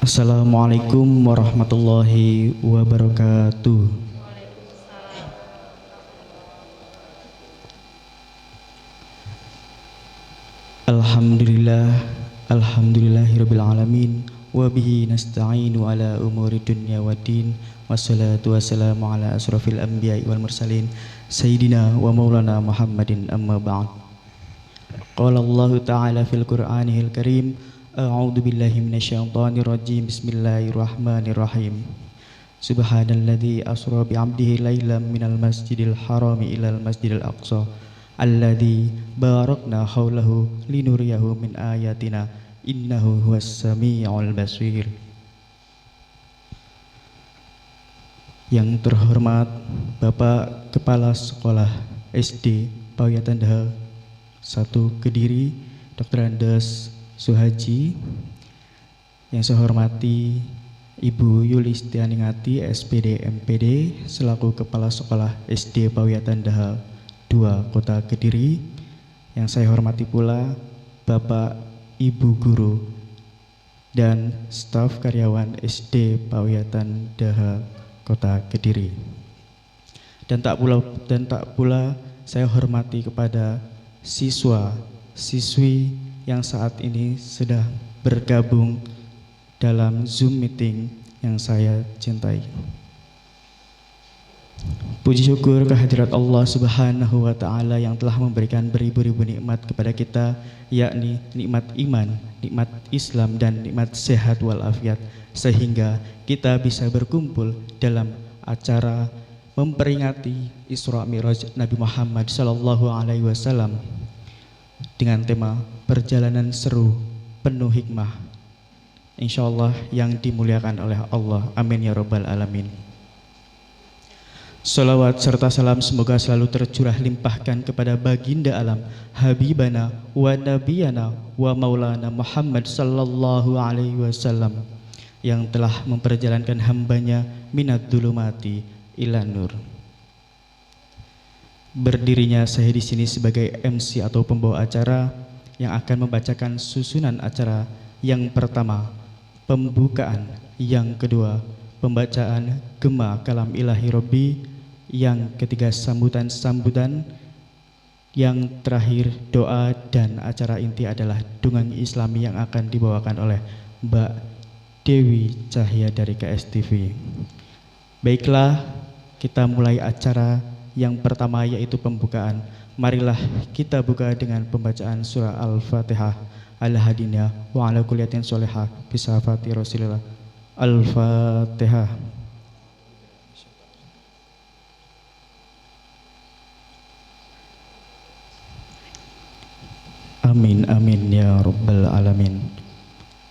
Assalamualaikum warahmatullahi wabarakatuh. Alhamdulillah, alhamdulillahirabbil alamin wa bihi nasta'inu ala umuri dunya waddin wassalatu wassalamu ala asrofil anbiya'i wal mursalin sayyidina wa maulana Muhammadin amma ba'd. Qala Allah ta'ala fil Qur'anil Karim, a'udzu billahi minasyaitonir rajim. Bismillahirrahmanirrahim. Subhanalladzi asra bi 'abdihi lailan minal masjidil harami ilal masjidil aqsa alladzi barakna haulahu linuriyahu min ayatina innahu huwas samiul basir. Yang terhormat Bapak Kepala Sekolah SD Pawiyatan Daha 1 Kediri, Dr. Andes Suhaji. Yang saya hormati Ibu Yulistianingati SPD MPD selaku Kepala Sekolah SD Pawiyatan Daha 2 Kota Kediri. Yang saya hormati pula Bapak Ibu Guru dan staf karyawan SD Pawiyatan Daha Kota Kediri. Dan tak pula saya hormati kepada siswa-siswi yang saat ini sedang bergabung dalam Zoom meeting yang saya cintai. Puji syukur kehadirat Allah Subhanahu wa Ta'ala yang telah memberikan beribu-ribu nikmat kepada kita, yakni nikmat iman, nikmat Islam, dan nikmat sehat walafiat, sehingga kita bisa berkumpul dalam acara memperingati Isra Mi'raj Nabi Muhammad SAW dengan tema perjalanan seru penuh hikmah, insyaallah yang dimuliakan oleh Allah. Amin ya rabbal alamin. Salawat serta salam semoga selalu tercurah limpahkan kepada baginda alam, habibana wa nabiyana wa maulana Muhammad sallallahu alaihi wasallam yang telah memperjalankan hambanya minad dzulumati ilan nur. Berdirinya saya di sini sebagai MC atau pembawa acara yang akan membacakan susunan acara. Yang pertama, pembukaan. Yang kedua, pembacaan Gema Kalam Ilahi Robbi. Yang ketiga, sambutan. Yang terakhir, doa, dan acara inti adalah dungang Islami yang akan dibawakan oleh Mbak Dewi Cahya dari KSTV. Baiklah, kita mulai acara yang pertama, yaitu pembukaan. Marilah kita buka dengan pembacaan surah Al-Fatihah. Al-Hadinah wa ala kulliyatin sholihah bisafati Rasulillah. Al-Fatihah. Amin amin ya rabbal alamin.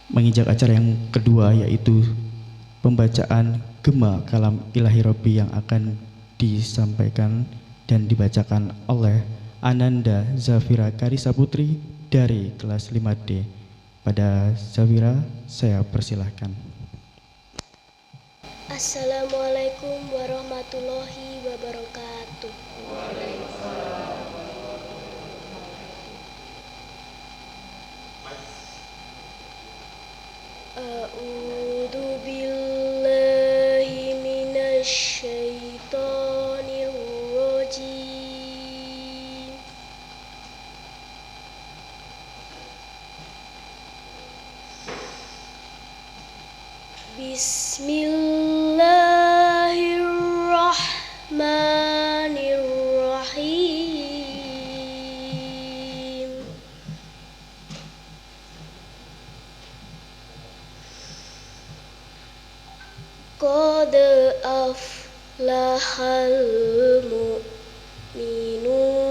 Menginjak acara yang kedua, yaitu pembacaan Gema Kalam Ilahi Robbi yang akan disampaikan dan dibacakan oleh Ananda Zafira Karisa Putri dari kelas 5D. Pada Zafira saya persilahkan. Assalamualaikum warahmatullahi wabarakatuh. A'udzu billahi minasy syaithanir rajim. Bismillahirrahmanirrahim. Qad aflahal mu'minun.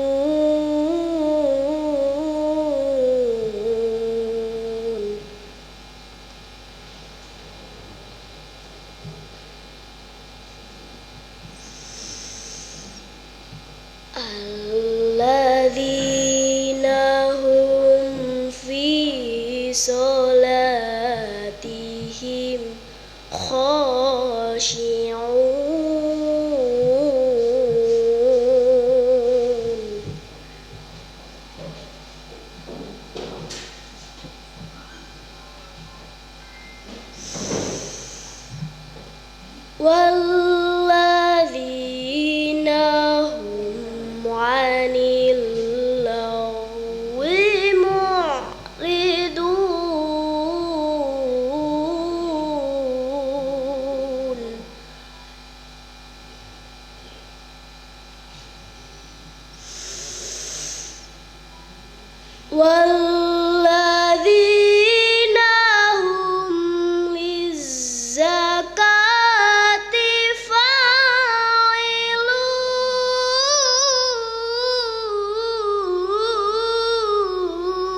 Alladzina hum fi sholatihim khashi'un. والذين هم للزكاة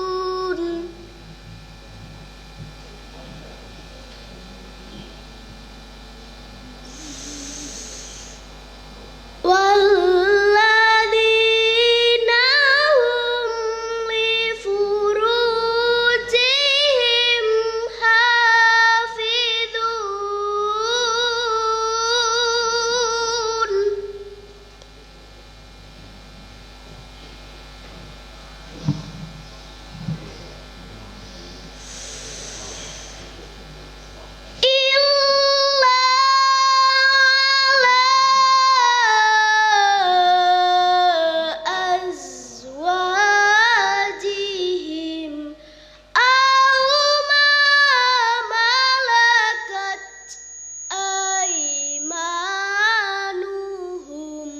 فاعلون والذين هم لفروجهم حافظون إلا على أزواجهم أو ما ملكت أيمانهم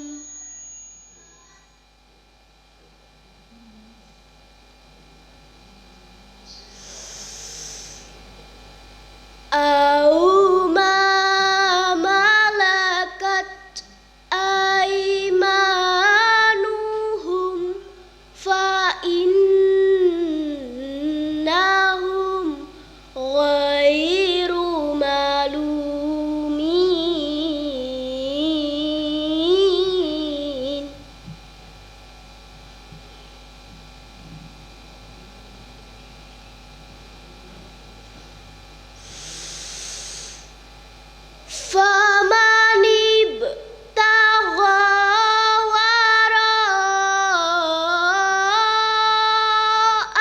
أو ما ملكت أيمانهم فإنهم غير ملومين فمن ابتغى وراء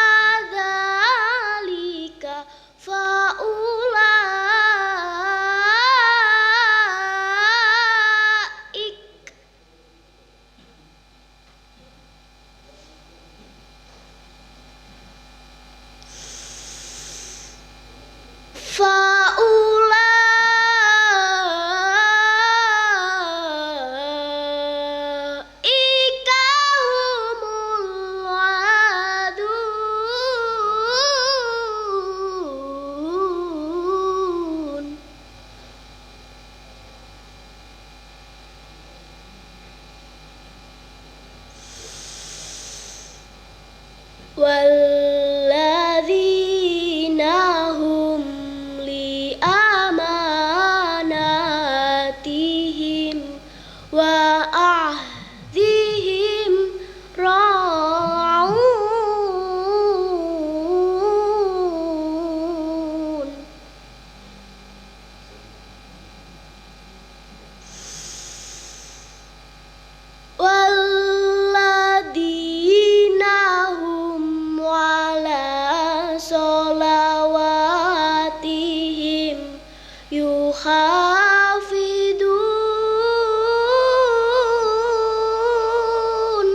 ذلك فأولئك هم العادون والذين هم لأماناتهم وعهدهم راعون والذين هم على صلواتهم يحافظون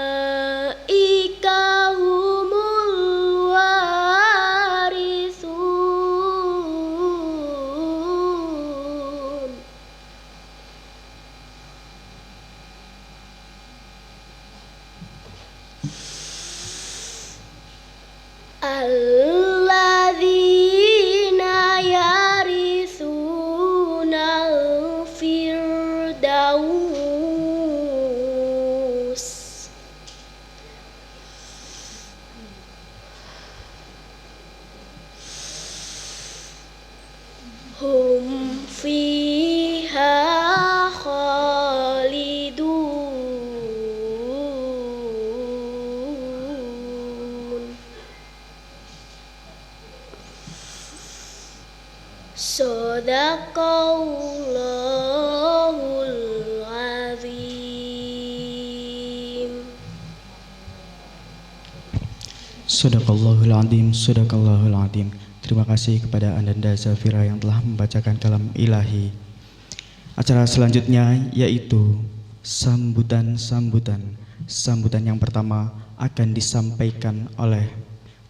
أولئك هم الوارثون الذين يرثون الفردوس هم فيها خالدون Sadaqallahul azim. Sadaqallahul azim, sadaqallahul azim. Terima kasih kepada Ananda Zafira yang telah membacakan kalam ilahi. Acara selanjutnya yaitu sambutan. Sambutan yang pertama akan disampaikan oleh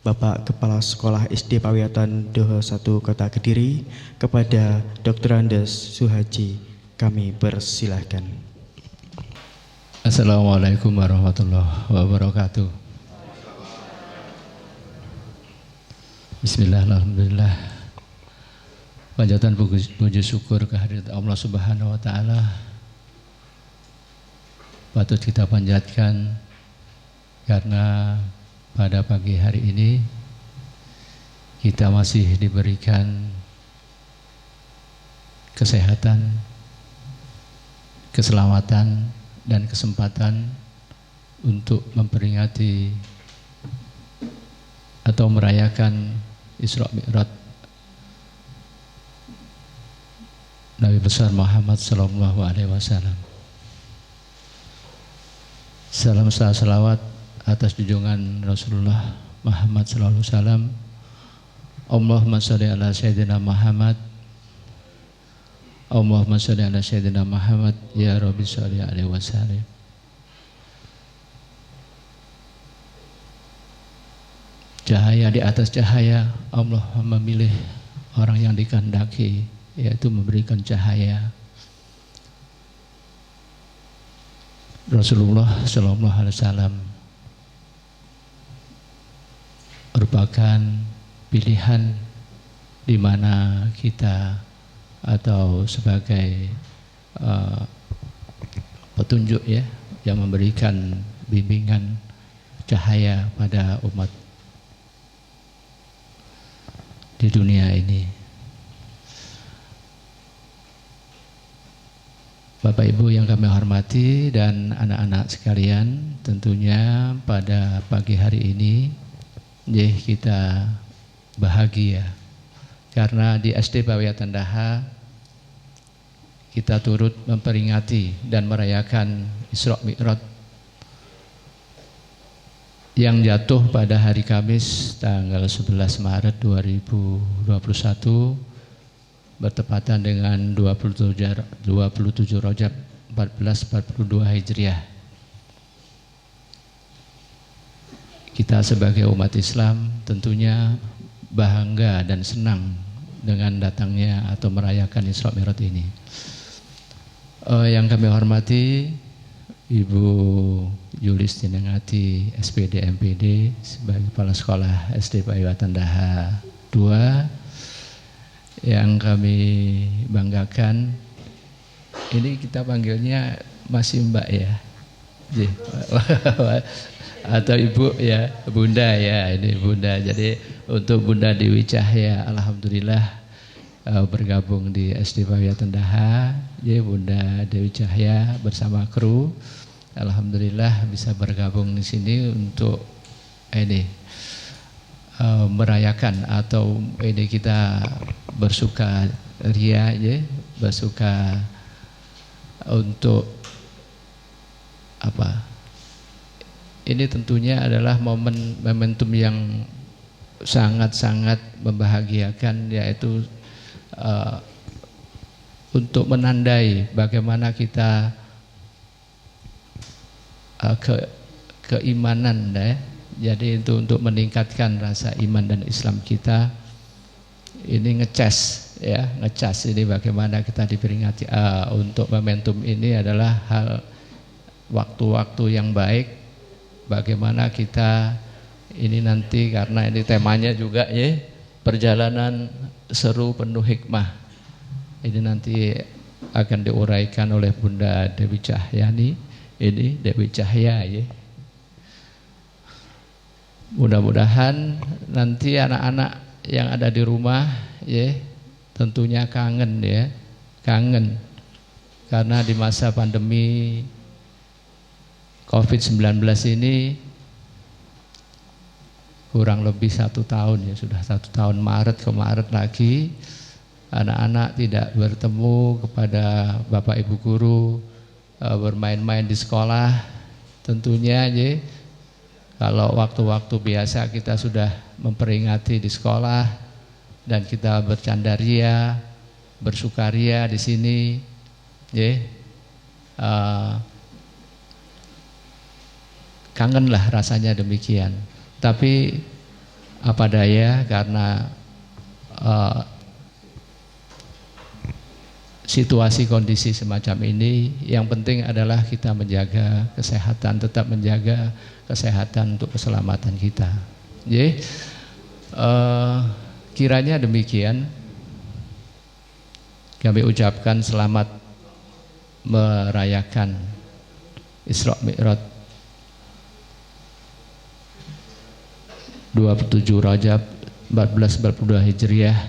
Bapak Kepala Sekolah SD Pawiatan Doho 1 Kota Kediri, kepada Dr. Andes Suhaji, kami persilahkan. Assalamualaikum warahmatullahi wabarakatuh. Bismillah, alhamdulillah. Panjatan puji syukur kehadirat Allah Subhanahu wa taala patut kita panjatkan karena pada pagi hari ini kita masih diberikan kesehatan, keselamatan, dan kesempatan untuk memperingati atau merayakan Isra Mi'raj Nabi besar Muhammad sallallahu alaihi wasallam. Salam salawat atas junjungan Rasulullah Muhammad sallallahu alaihi wasallam. Allahumma shalli ala sayyidina Muhammad. Allahumma shalli ala sayyidina Muhammad ya Rabbi shalli alaihi wasallam. Cahaya di atas cahaya, Allah memilih orang yang dikehendaki, yaitu memberikan cahaya. Rasulullah sallallahu alaihi wasallam merupakan pilihan di mana kita atau sebagai petunjuk ya, yang memberikan bimbingan cahaya pada umat di dunia ini. Bapak Ibu yang kami hormati dan anak-anak sekalian, tentunya pada pagi hari ini kita bahagia karena di SD Pawiatan Daha kita turut memperingati dan merayakan Isra Mi'raj yang jatuh pada hari Kamis tanggal 11 Maret 2021 bertepatan dengan 27 Rajab 1442 Hijriah. Kita sebagai umat Islam tentunya bangga dan senang dengan datangnya atau merayakan Isra Mi'raj ini. Yang kami hormati Ibu Yulistina Ngati SPD MPD sebagai Kepala Sekolah SD Pawiatan Daha 2, yang kami banggakan ini kita panggilnya masih Mbak ya, atau Ibu ya, Bunda ya, ini Bunda. Jadi untuk Bunda Dewi Cahya, alhamdulillah bergabung di SD Pawiatan Daha. Ya, Bunda Dewi Cahya bersama kru, alhamdulillah bisa bergabung di sini untuk ini merayakan atau ini kita bersuka ria ya, bersuka untuk apa? Ini tentunya adalah momentum yang sangat-sangat membahagiakan, yaitu untuk menandai bagaimana kita keimanan ya. Jadi itu untuk meningkatkan rasa iman dan Islam kita. Ini ngecas ini bagaimana kita diperingati untuk momentum ini adalah hal waktu-waktu yang baik. Bagaimana kita ini nanti, karena ini temanya juga ya, perjalanan seru penuh hikmah. Ini nanti akan diuraikan oleh Bunda Dewi Cahyani, ini Dewi Cahya ya. Mudah-mudahan nanti anak-anak yang ada di rumah ya tentunya kangen ya, kangen karena di masa pandemi COVID-19 ini kurang lebih 1 tahun ya, sudah 1 tahun, Maret ke Maret lagi anak-anak tidak bertemu kepada Bapak Ibu guru, bermain-main di sekolah. Tentunya ya, kalau waktu-waktu biasa kita sudah memperingati di sekolah dan kita bercandaria, bersukaria di sini ya, kangenlah rasanya demikian. Tapi apa daya karena situasi kondisi semacam ini. Yang penting adalah kita menjaga kesehatan, tetap menjaga kesehatan untuk keselamatan kita. Kiranya demikian. Kami ucapkan selamat merayakan Isra Mi'raj 27 Rajab 1442 Hijriah.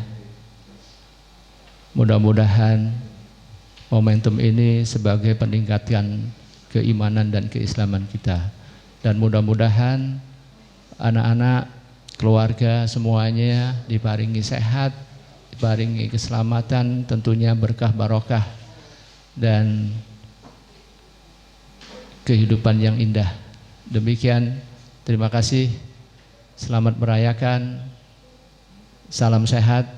Mudah-mudahan momentum ini sebagai peningkatan keimanan dan keislaman kita, dan mudah-mudahan anak-anak, keluarga semuanya diparingi sehat, diparingi keselamatan, tentunya berkah barokah dan kehidupan yang indah. Demikian, terima kasih. Selamat merayakan. Salam sehat.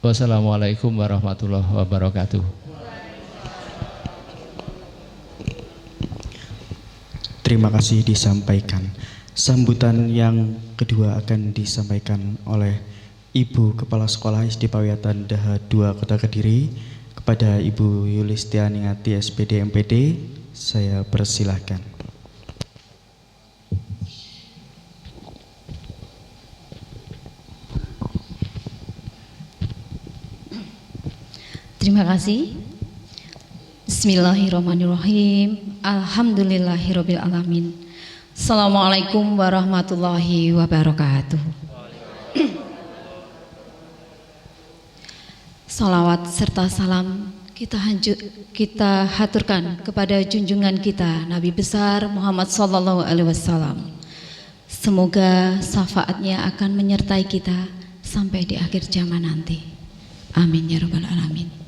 Wassalamualaikum warahmatullahi wabarakatuh. Terima kasih disampaikan. Sambutan yang kedua akan disampaikan oleh Ibu Kepala Sekolah SD Pawiatan Daha 2 Kota Kediri kepada Ibu Yulistianingati SPD MPD. Saya persilahkan. Terima kasih. Bismillahirrahmanirrahim. Alhamdulillahirabbil alamin. Assalamualaikum warahmatullahi wabarakatuh. Salawat serta salam kita haturkan kepada junjungan kita Nabi besar Muhammad sallallahu alaihi wasallam. Semoga syafaatnya akan menyertai kita sampai di akhir zaman nanti. Amin ya rabbal alamin.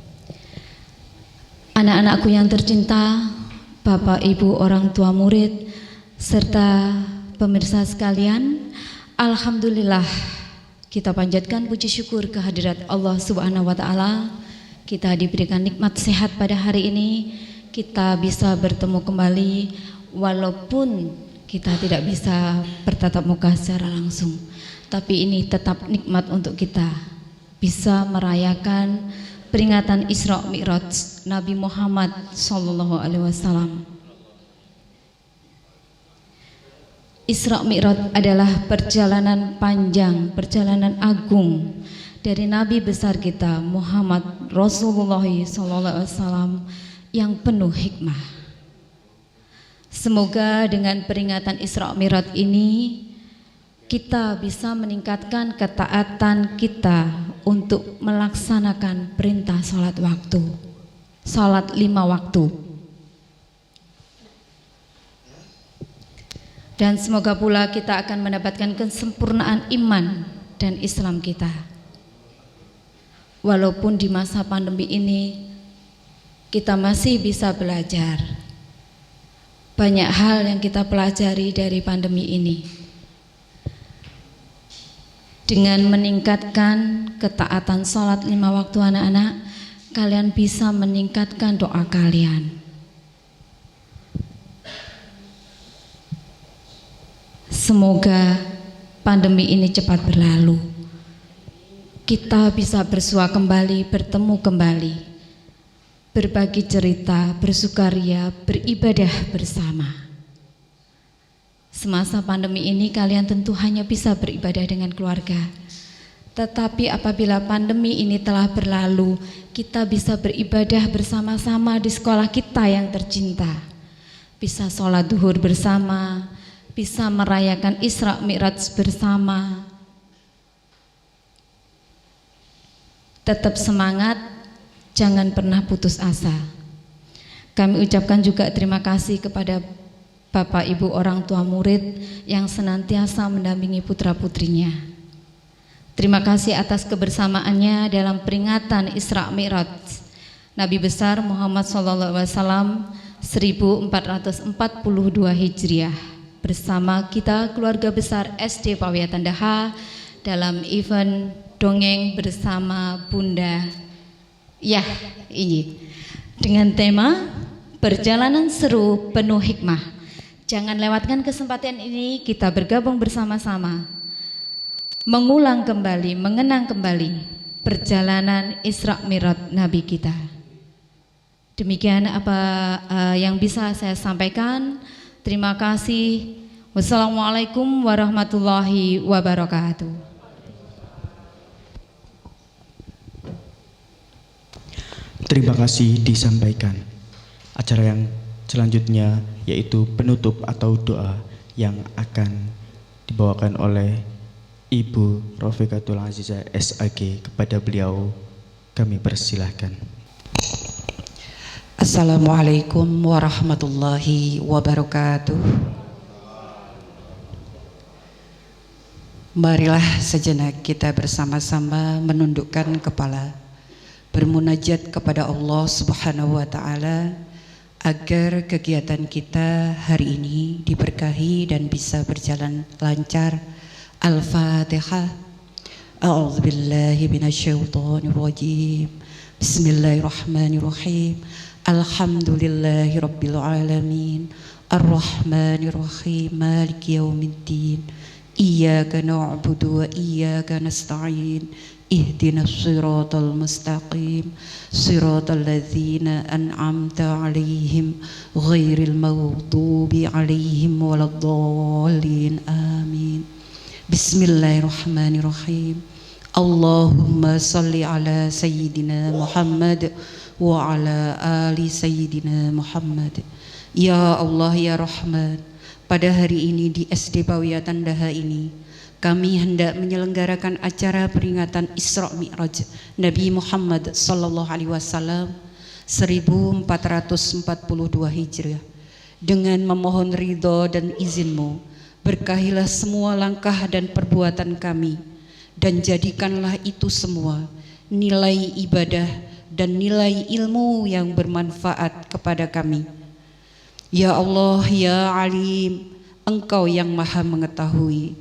Anak-anakku yang tercinta, Bapak Ibu orang tua murid, serta pemirsa sekalian, alhamdulillah kita panjatkan puji syukur kehadirat Allah Subhanahu wa taala. Kita diberikan nikmat sehat pada hari ini. Kita bisa bertemu kembali walaupun kita tidak bisa bertatap muka secara langsung. Tapi ini tetap nikmat untuk kita bisa merayakan peringatan Isra Mi'raj Nabi Muhammad sallallahu alaihi wasallam. Isra Mi'raj adalah perjalanan panjang, perjalanan agung dari Nabi besar kita Muhammad Rasulullah sallallahu alaihi wasallam yang penuh hikmah. Semoga dengan peringatan Isra Mi'raj ini kita bisa meningkatkan ketaatan kita untuk melaksanakan perintah sholat waktu, sholat 5 waktu. Dan semoga pula kita akan mendapatkan kesempurnaan iman dan Islam kita. Walaupun di masa pandemi ini kita masih bisa belajar. Banyak hal yang kita pelajari dari pandemi ini. Dengan meningkatkan ketaatan sholat 5 waktu anak-anak, kalian bisa meningkatkan doa kalian. Semoga pandemi ini cepat berlalu. Kita bisa bersua kembali, bertemu kembali, berbagi cerita, bersukaria, beribadah bersama. Semasa pandemi ini kalian tentu hanya bisa beribadah dengan keluarga. Tetapi apabila pandemi ini telah berlalu, kita bisa beribadah bersama-sama di sekolah kita yang tercinta. Bisa sholat duhur bersama, bisa merayakan Isra Mi'raj bersama. Tetap semangat, jangan pernah putus asa. Kami ucapkan juga terima kasih kepada Bapak Ibu orang tua murid yang senantiasa mendampingi putra-putrinya. Terima kasih atas kebersamaannya dalam peringatan Isra Mi'raj Nabi besar Muhammad SAW 1442 Hijriah bersama kita keluarga besar SD Pawiatan Daha dalam event dongeng bersama Bunda Yah ini dengan tema perjalanan seru penuh hikmah. Jangan lewatkan kesempatan ini, kita bergabung bersama-sama mengulang kembali, mengenang kembali perjalanan Isra Mi'raj Nabi kita. Demikian apa yang bisa saya sampaikan. Terima kasih. Wassalamualaikum warahmatullahi wabarakatuh. Terima kasih disampaikan. Acara yang selanjutnya yaitu penutup atau doa yang akan dibawakan oleh Ibu Rafiqatul Azizah SAG. Kepada beliau kami persilahkan. Assalamualaikum warahmatullahi wabarakatuh. Marilah sejenak kita bersama-sama menundukkan kepala, bermunajat kepada Allah Subhanahu wa taala agar kegiatan kita hari ini diberkahi dan bisa berjalan lancar. Al-Fatihah. A'udzubillahi minasyaitonir rajim. Bismillahirrahmanirrahim. Alhamdulillahi rabbil alamin. Ar-Rahmanir Rahim. Maliki yaumiddin. Iyyaka na'budu wa iyyaka nasta'in. Ihdinas siratal mustaqim. Siratal ladzina an'amta 'alaihim ghairil maghdubi 'alaihim waladdallin. Amin. Bismillahirrahmanirrahim. Allahumma salli ala Sayyidina Muhammad wa ala ali Sayyidina Muhammad. Ya Allah ya Rahman, pada hari ini di SD Pawiyatan Daha ini kami hendak menyelenggarakan acara peringatan Isra Mi'raj Nabi Muhammad sallallahu alaihi wasallam 1442 Hijriah. Dengan memohon ridho dan izin-Mu, berkahilah semua langkah dan perbuatan kami, dan jadikanlah itu semua nilai ibadah dan nilai ilmu yang bermanfaat kepada kami. Ya Allah ya Alim, Engkau yang maha mengetahui,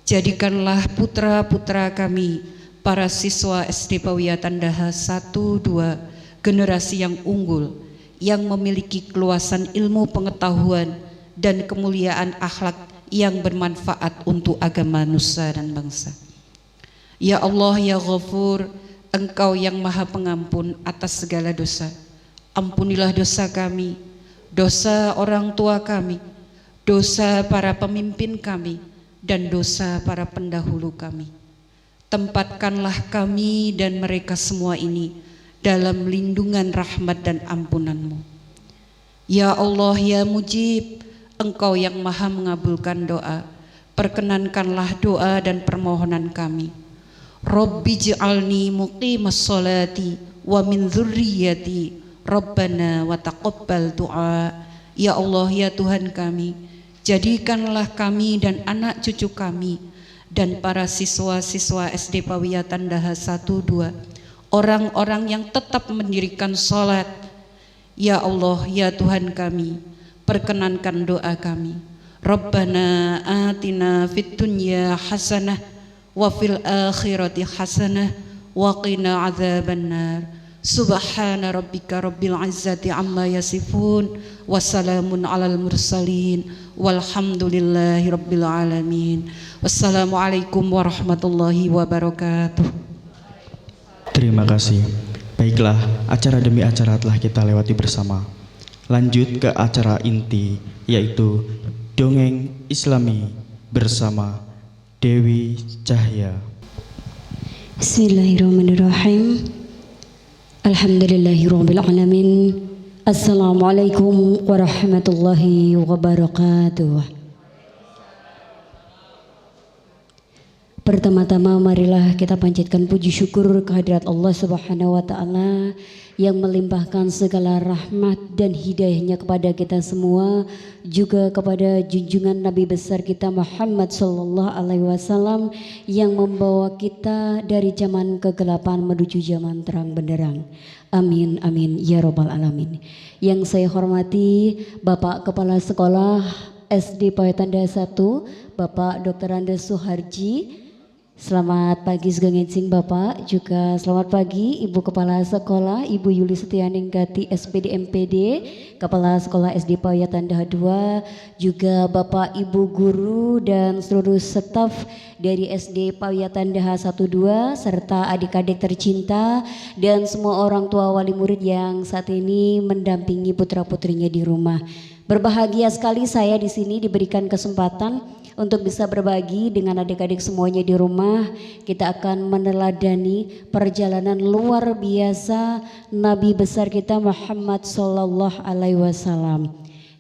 jadikanlah putra-putra kami, para siswa SD Pawiyatan Daha 1-2, generasi yang unggul, yang memiliki keluasan ilmu pengetahuan dan kemuliaan akhlak yang bermanfaat untuk agama nusa dan bangsa. Ya Allah ya Ghafur, Engkau yang maha pengampun atas segala dosa. Ampunilah dosa kami, dosa orang tua kami, dosa para pemimpin kami, dan dosa para pendahulu kami. Tempatkanlah kami dan mereka semua ini dalam lindungan rahmat dan ampunan-Mu. Ya Allah ya Mujib, Engkau yang maha mengabulkan doa, perkenankanlah doa dan permohonan kami. Rabbi ij'alni muqimas sholati wa min dzurriyyati Rabbana wa taqabbal du'a. Ya Allah ya Tuhan kami, jadikanlah kami dan anak cucu kami dan para siswa-siswa SD Pawiyatan Daha 1-2 orang-orang yang tetap mendirikan sholat. Ya Allah ya Tuhan kami, perkenankan doa kami. Rabbana atina fid dunya hasanah wa fil akhirati hasanah wa qina adzabannar. Subhana rabbika rabbil izzati amma yasifun wa salamun alal mursalin walhamdulillahi rabbil alamin. Wassalamualaikum warahmatullahi wabarakatuh. Terima kasih. Baiklah, acara demi acara telah kita lewati bersama. Lanjut ke acara inti, yaitu Dongeng Islami bersama Dewi Cahya. Bismillahirrahmanirrahim. Alhamdulillahirabbil alamin. Assalamualaikum warahmatullahi wabarakatuh. Pertama-tama marilah kita panjatkan puji syukur kehadirat Allah Subhanahu wa taala yang melimpahkan segala rahmat dan hidayahnya kepada kita semua, juga kepada junjungan Nabi besar kita Muhammad sallallahu alaihi wasallam yang membawa kita dari zaman kegelapan menuju zaman terang benderang. Amin amin ya robbal alamin. Yang saya hormati Bapak Kepala Sekolah SD Pawiyatan Daha 1, Bapak Dr. Andes Suharji, Selamat pagi Sugeng Bapak, juga selamat pagi Ibu Kepala Sekolah, Ibu Yuli Setianinggati SPD MPD, Kepala Sekolah SD Pawiyatan Daha 2, juga Bapak Ibu Guru dan seluruh staf dari SD Pawiyatan Daha 1 2, serta adik-adik tercinta dan semua orang tua wali murid yang saat ini mendampingi putra-putrinya di rumah. Berbahagia sekali saya di sini diberikan kesempatan untuk bisa berbagi dengan adik-adik semuanya di rumah. Kita akan meneladani perjalanan luar biasa Nabi besar kita Muhammad Sallallahu Alaihi Wasallam.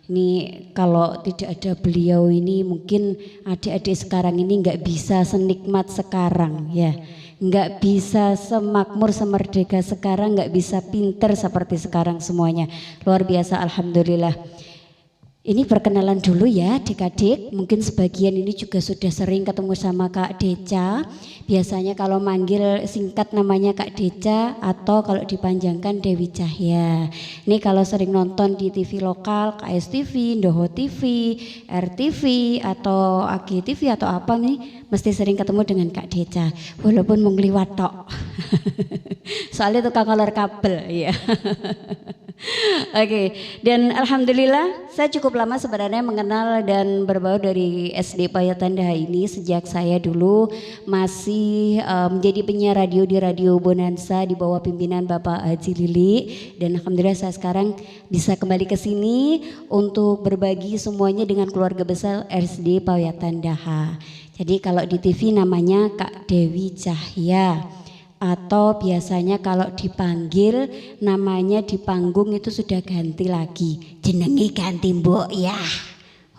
Ini kalau tidak ada beliau ini mungkin adik-adik sekarang ini nggak bisa senikmat sekarang ya, nggak bisa semakmur semerdeka sekarang, nggak bisa pinter seperti sekarang semuanya. Luar biasa, alhamdulillah. Ini perkenalan dulu ya adik-adik, mungkin sebagian ini juga sudah sering ketemu sama Kak Deca. Biasanya kalau manggil singkat namanya Kak Deca atau kalau dipanjangkan Dewi Cahya. Ini kalau sering nonton di TV lokal, KSTV, Indoho TV, RTV atau AG TV atau apa nih, mesti sering ketemu dengan Kak Deca. Walaupun mengliwat tok. Soalnya tukang kolor kabel ya. Oke, dan alhamdulillah saya cukup lama sebenarnya mengenal dan berbaur dari SD Pawiyatan Daha ini sejak saya dulu masih menjadi penyiar radio di Radio Bonanza di bawah pimpinan Bapak Haji Lili, dan alhamdulillah saya sekarang bisa kembali ke sini untuk berbagi semuanya dengan keluarga besar SD Pawiyatan Daha. Jadi kalau di TV namanya Kak Dewi Cahya, atau biasanya kalau dipanggil namanya di panggung itu sudah ganti lagi, jenenge ganti mbok ya.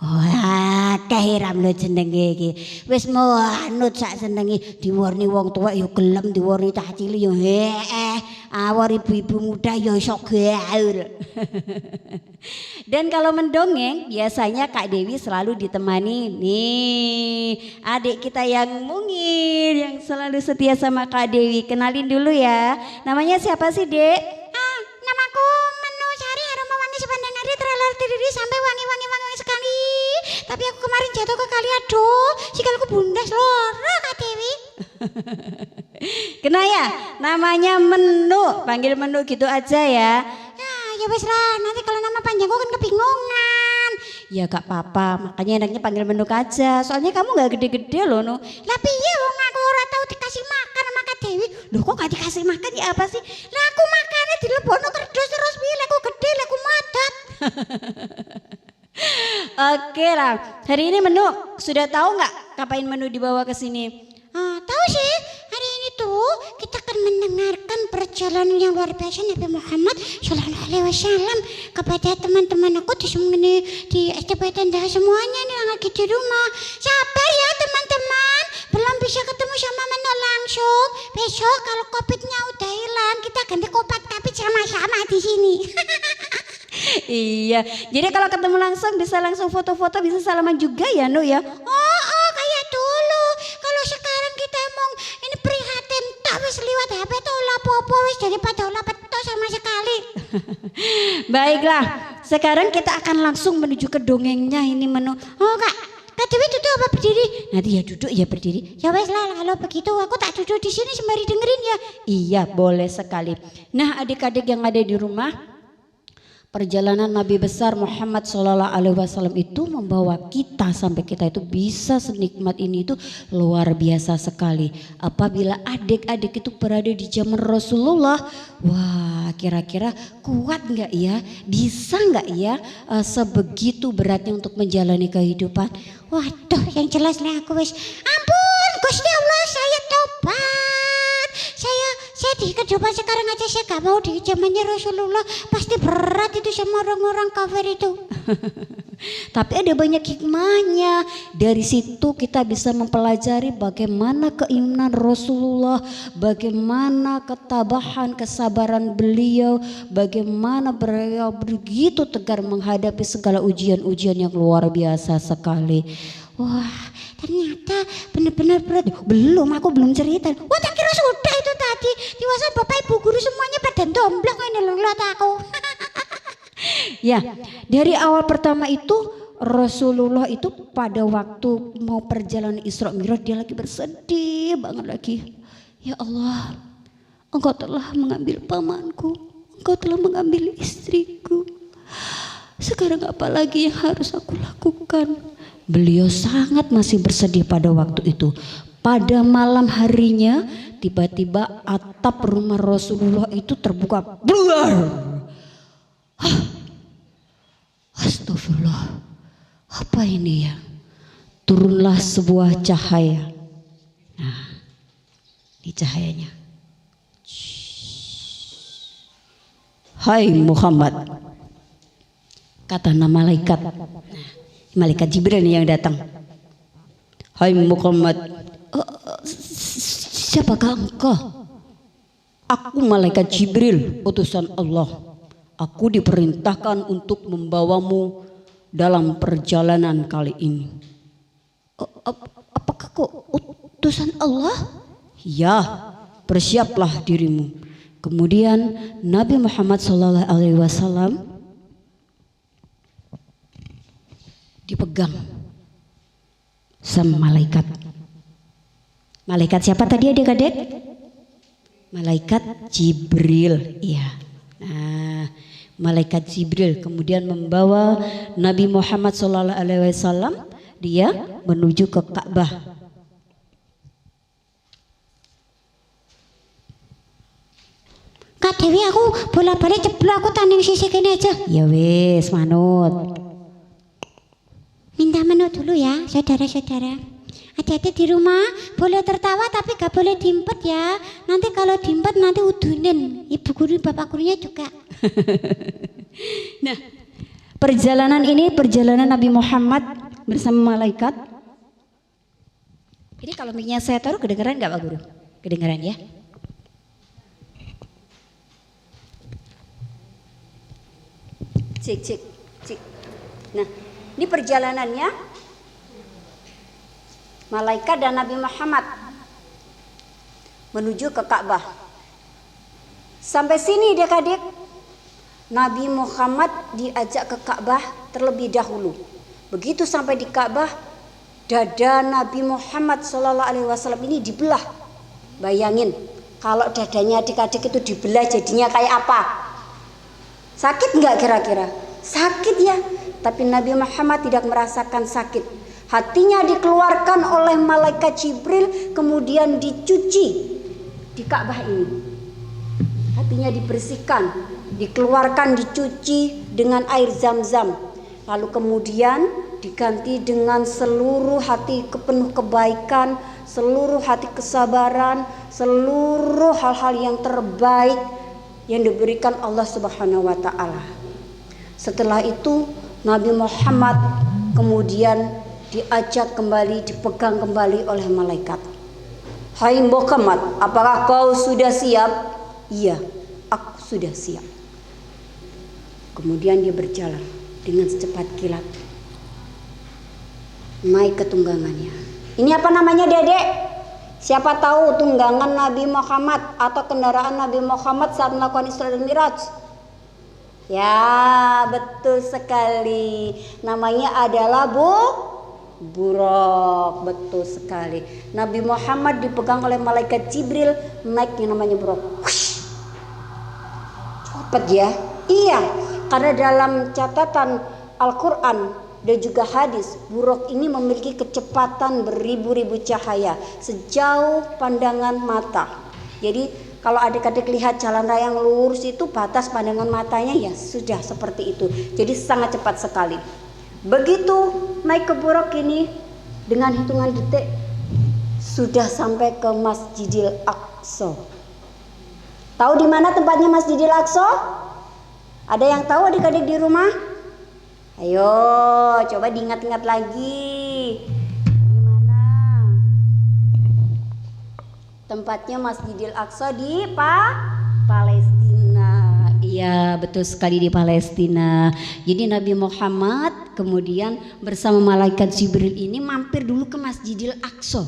Wah, kehiram lo jenenge iki. Wis manut sak senenge, diwarni wong tua yo gelem, diwarni cah cilik yo awor ibu-ibu muda yo sok gaul. Dan kalau mendongeng biasanya Kak Dewi selalu ditemani nih adik kita yang mungil yang selalu setia sama Kak Dewi. Kenalin dulu ya, namanya siapa sih Dek? Namaku Menu Sari, aroma wangi sepanjang hari terlalu diri sampai wangi sekali. Tapi aku kemarin jatuh ke kali, aduh sikalku bundas loro Kak Dewi. Kena ya, namanya Menu, panggil Menu gitu aja ya. Ya wes lah, nanti kalau nama panjangku kan kebingungan. Ya gak apa-apa, makanya enaknya panggil Menu aja. Soalnya kamu gak gede-gede loh no. Lah piye wong aku ora tau dikasih makan sama Kak Dewi. Loh kok gak dikasih makan ya apa sih? Lah aku makannya dilebono kerdus terus piye lek aku gede lek aku madat. Oke lah, hari ini Menu sudah tahu nggak ngapain Menu dibawa ke sini? Tahu sih, hari ini tuh kita akan mendengarkan perjalanan yang luar biasa Nabi Muhammad Sallallahu Alaihi Wasallam kepada teman-teman aku di SD Pawiyatan Daha semuanya nih yang lagi di rumah. Sabar ya teman-teman, belum bisa ketemu sama Menu langsung. Besok kalau COVID-nya udah hilang, kita ganti kopat kapit sama-sama di sini. Iya, jadi kalau ketemu langsung bisa langsung foto-foto, bisa salaman juga ya Nu ya? Oh kayak dulu. Kalau sekarang kita emang ini prihatin tak wis liwat HP tuh lapo-lapo wis daripada lapet sama sekali. Baiklah, sekarang kita akan langsung menuju ke dongengnya ini Menu. Oh Kak Dewi duduk apa berdiri? Nanti ya duduk ya berdiri. Ya wes lah, kalau begitu aku tak duduk di sini sembari dengerin ya. Iya boleh sekali. Nah adik-adik yang ada di rumah, perjalanan Nabi besar Muhammad Sallallahu Alaihi Wasallam itu membawa kita sampai kita itu bisa senikmat ini itu luar biasa sekali. Apabila adik-adik itu berada di zaman Rasulullah, wah kira-kira kuat nggak ya? Bisa nggak ya sebegitu beratnya untuk menjalani kehidupan? Waduh, yang jelas nih aku wis ampun Gusti Allah, saya tobat. Saya di kehidupan sekarang aja saya gak mau di zamannya Rasulullah, pasti berat itu sama orang-orang kafir itu. Tapi ada banyak hikmahnya. Dari situ kita bisa mempelajari bagaimana keimanan Rasulullah, bagaimana ketabahan, kesabaran beliau, bagaimana beliau begitu tegar menghadapi segala ujian-ujian yang luar biasa sekali. Wah, ternyata benar-benar berat. Aku belum cerita. Wah, tak kira sudah itu tadi. Di WhatsApp Bapak Ibu guru semuanya pada domblok ini lihat aku. Ya, dari awal pertama itu Rasulullah itu pada waktu mau perjalanan Isra Mi'raj dia lagi bersedih banget lagi. Ya Allah, Engkau telah mengambil pamanku, Engkau telah mengambil istriku. Sekarang apa lagi yang harus aku lakukan? Beliau sangat masih bersedih pada waktu itu. Pada malam harinya tiba-tiba atap rumah Rasulullah itu terbuka. Bluar. Astagfirullah. Apa ini ya? Turunlah sebuah cahaya. Nah, ini cahayanya. Hai Muhammad, kata nama malaikat. Malaikat Jibril nih yang datang. Hai Muhammad, siapakah engkau? Aku malaikat Jibril, utusan Allah. Aku diperintahkan untuk membawamu dalam perjalanan kali ini. Apakah kau utusan Allah? Ya, bersiaplah dirimu. Kemudian Nabi Muhammad SAW dipegang sama malaikat. Malaikat siapa tadi adik-adik? Malaikat Jibril. Iya. Nah, malaikat Jibril kemudian membawa Nabi Muhammad SAW, dia menuju ke Ka'bah. Kak Dewi, aku bolak-balik ceblok, aku tanding sisi kene aja. Ya wis, manut. Minta menut dulu ya, saudara-saudara. Hati-hati di rumah, boleh tertawa tapi gak boleh diimpet ya. Nanti kalau diimpet nanti udunin. Ibu guru, bapak gurunya juga. Nah, perjalanan ini perjalanan Nabi Muhammad bersama malaikat. Ini kalau mic-nya saya taruh kedengeran gak Pak Guru? Kedengeran ya? Cik, cik, cik. Nah, ini perjalanannya malaikat dan Nabi Muhammad menuju ke Ka'bah. Sampai sini adik-adik, Nabi Muhammad diajak ke Ka'bah terlebih dahulu. Begitu sampai di Ka'bah, dada Nabi Muhammad SAW ini dibelah. Bayangin kalau dadanya adik-adik itu dibelah jadinya kayak apa? Sakit nggak kira-kira? Sakit ya. Tapi Nabi Muhammad tidak merasakan sakit. Hatinya dikeluarkan oleh malaikat Jibril, kemudian dicuci di Ka'bah ini. Hatinya dibersihkan, dikeluarkan, dicuci dengan air Zam-Zam. Lalu kemudian diganti dengan seluruh hati penuh kebaikan, seluruh hati kesabaran, seluruh hal-hal yang terbaik yang diberikan Allah Subhanahu wa taala. Setelah itu Nabi Muhammad kemudian diajak kembali, dipegang kembali oleh malaikat. Hai Muhammad, apakah kau sudah siap? Iya, aku sudah siap. Kemudian dia berjalan dengan secepat kilat naik ke tunggangannya. Ini apa namanya Dedek? Siapa tahu tunggangan Nabi Muhammad atau kendaraan Nabi Muhammad saat melakukan Isra dan Mi'raj? Ya, betul sekali. Namanya adalah Buraq. Betul sekali. Nabi Muhammad dipegang oleh malaikat Jibril, naik yang namanya Buraq. Cepet ya? Iya, karena dalam catatan Al-Quran dan juga hadis, buraq ini memiliki kecepatan beribu-ribu cahaya sejauh pandangan mata. Jadi kalau adik-adik lihat jalan raya yang lurus itu batas pandangan matanya ya sudah seperti itu. Jadi sangat cepat sekali. Begitu naik ke buraq ini dengan hitungan detik sudah sampai ke Masjidil Aqsa. Tahu di mana tempatnya Masjidil Aqsa? Ada yang tahu adik-adik di rumah? Ayo, coba diingat-ingat lagi. Gimana? Tempatnya Masjidil Aqsa di Palestina. Iya, betul sekali di Palestina. Jadi Nabi Muhammad kemudian bersama malaikat Jibril ini mampir dulu ke Masjidil Aqsa.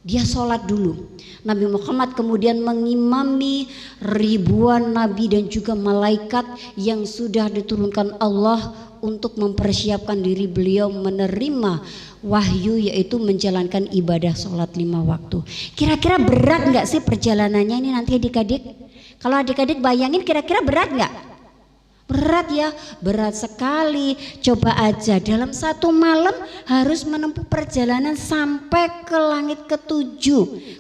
Dia sholat dulu. Nabi Muhammad kemudian mengimami ribuan nabi dan juga malaikat yang sudah diturunkan Allah untuk mempersiapkan diri beliau menerima wahyu, yaitu menjalankan ibadah sholat 5 waktu. Kira-kira berat nggak sih perjalanannya ini nanti adik-adik? Kalau adik-adik bayangin kira-kira berat nggak? Berat ya, berat sekali. Coba aja dalam 1 malam harus menempuh perjalanan sampai ke langit ke-7.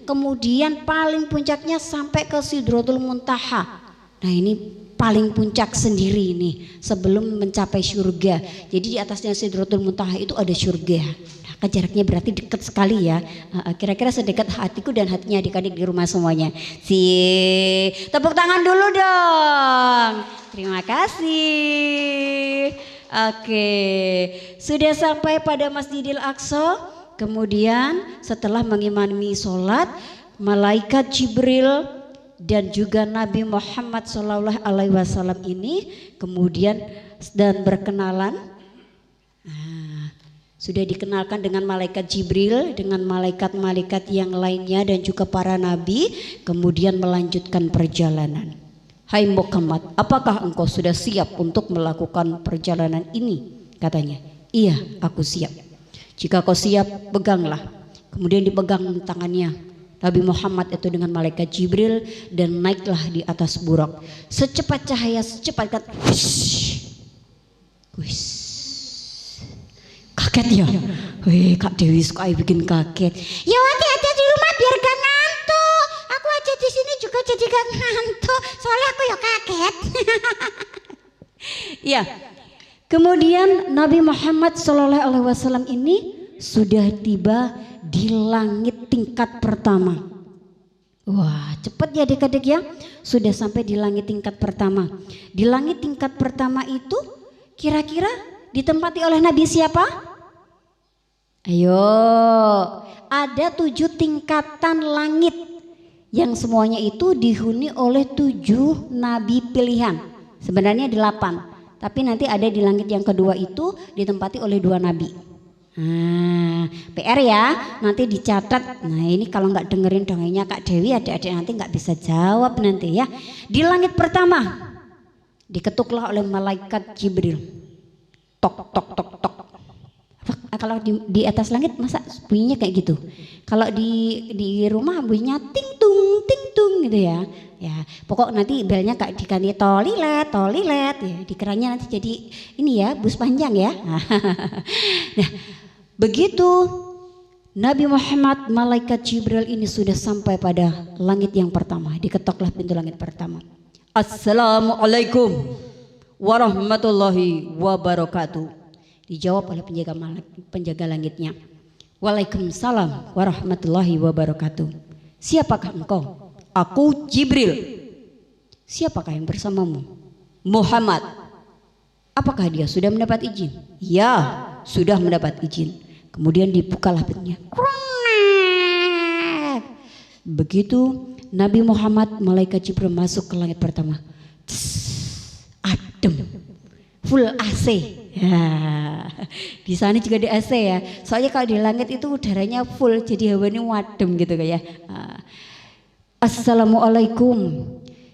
Kemudian paling puncaknya sampai ke Sidratul Muntaha. Nah ini paling puncak sendiri ini sebelum mencapai surga. Jadi di atasnya Sidratul Muntaha itu ada surga. Nah, jaraknya berarti dekat sekali ya. Kira-kira sedekat hatiku dan hatinya adik-adik di rumah semuanya. Tepuk tangan dulu dong. Terima kasih. Oke, sudah sampai pada Masjidil Aqsa. Kemudian setelah mengimami sholat, malaikat Jibril dan juga Nabi Muhammad SAW ini kemudian dan berkenalan. Sudah dikenalkan dengan malaikat Jibril, dengan malaikat-malaikat yang lainnya dan juga para nabi, kemudian melanjutkan perjalanan. Hai Muhammad, apakah engkau sudah siap untuk melakukan perjalanan ini? Katanya, iya aku siap. Jika kau siap, peganglah. Kemudian dipegang tangannya Nabi Muhammad itu dengan malaikat Jibril dan naiklah di atas burak. Secepat cahaya, secepat kata. Kaget ya. Wih, Kak Dewi suka bikin kaget. Ya hati-hati di rumah biar gak ngantuk. Aku aja di sini juga jadi gak ngantuk. Soalnya aku ya kaget. Ya. Kemudian Nabi Muhammad SAW ini sudah tiba di langit tingkat pertama. Wah, cepat ya adik-adik ya. Sudah sampai di langit tingkat pertama. Di langit tingkat pertama itu kira-kira ditempati oleh Nabi siapa? Ayo, ada 7 tingkatan langit yang semuanya itu dihuni oleh 7 nabi pilihan. Sebenarnya 8, tapi nanti ada di langit yang kedua itu ditempati oleh 2 nabi. PR ya, nanti dicatat. Nah ini kalau nggak dengerin dongengnya Kak Dewi, adik-adik nanti nggak bisa jawab nanti ya. Di langit pertama diketuklah oleh malaikat Jibril. Tok tok tok tok. Kalau di atas langit masa bunyinya kayak gitu. Kalau di rumah bunyinya ting tung gitu ya. Ya, pokok nanti belnya kayak diganti tolilet ya. Dikiranya nanti jadi ini ya, bus panjang ya. Nah, begitu Nabi Muhammad, malaikat Jibril ini sudah sampai pada langit yang pertama. Diketoklah pintu langit pertama. Assalamualaikum warahmatullahi wabarakatuh. Dijawab oleh penjaga langitnya. Waalaikumsalam warahmatullahi wabarakatuh. Siapakah engkau? Aku Jibril. Siapakah yang bersamamu? Muhammad. Apakah dia sudah mendapat izin? Ya, sudah mendapat izin. Kemudian dibukalah pintunya. Begitu Nabi Muhammad, malaikat Jibril masuk ke langit pertama. Adem, full AC. Ya, di sana juga di AC ya. Soalnya kalau di langit itu udaranya full, jadi hawanya wadem gitu kayak. Assalamualaikum,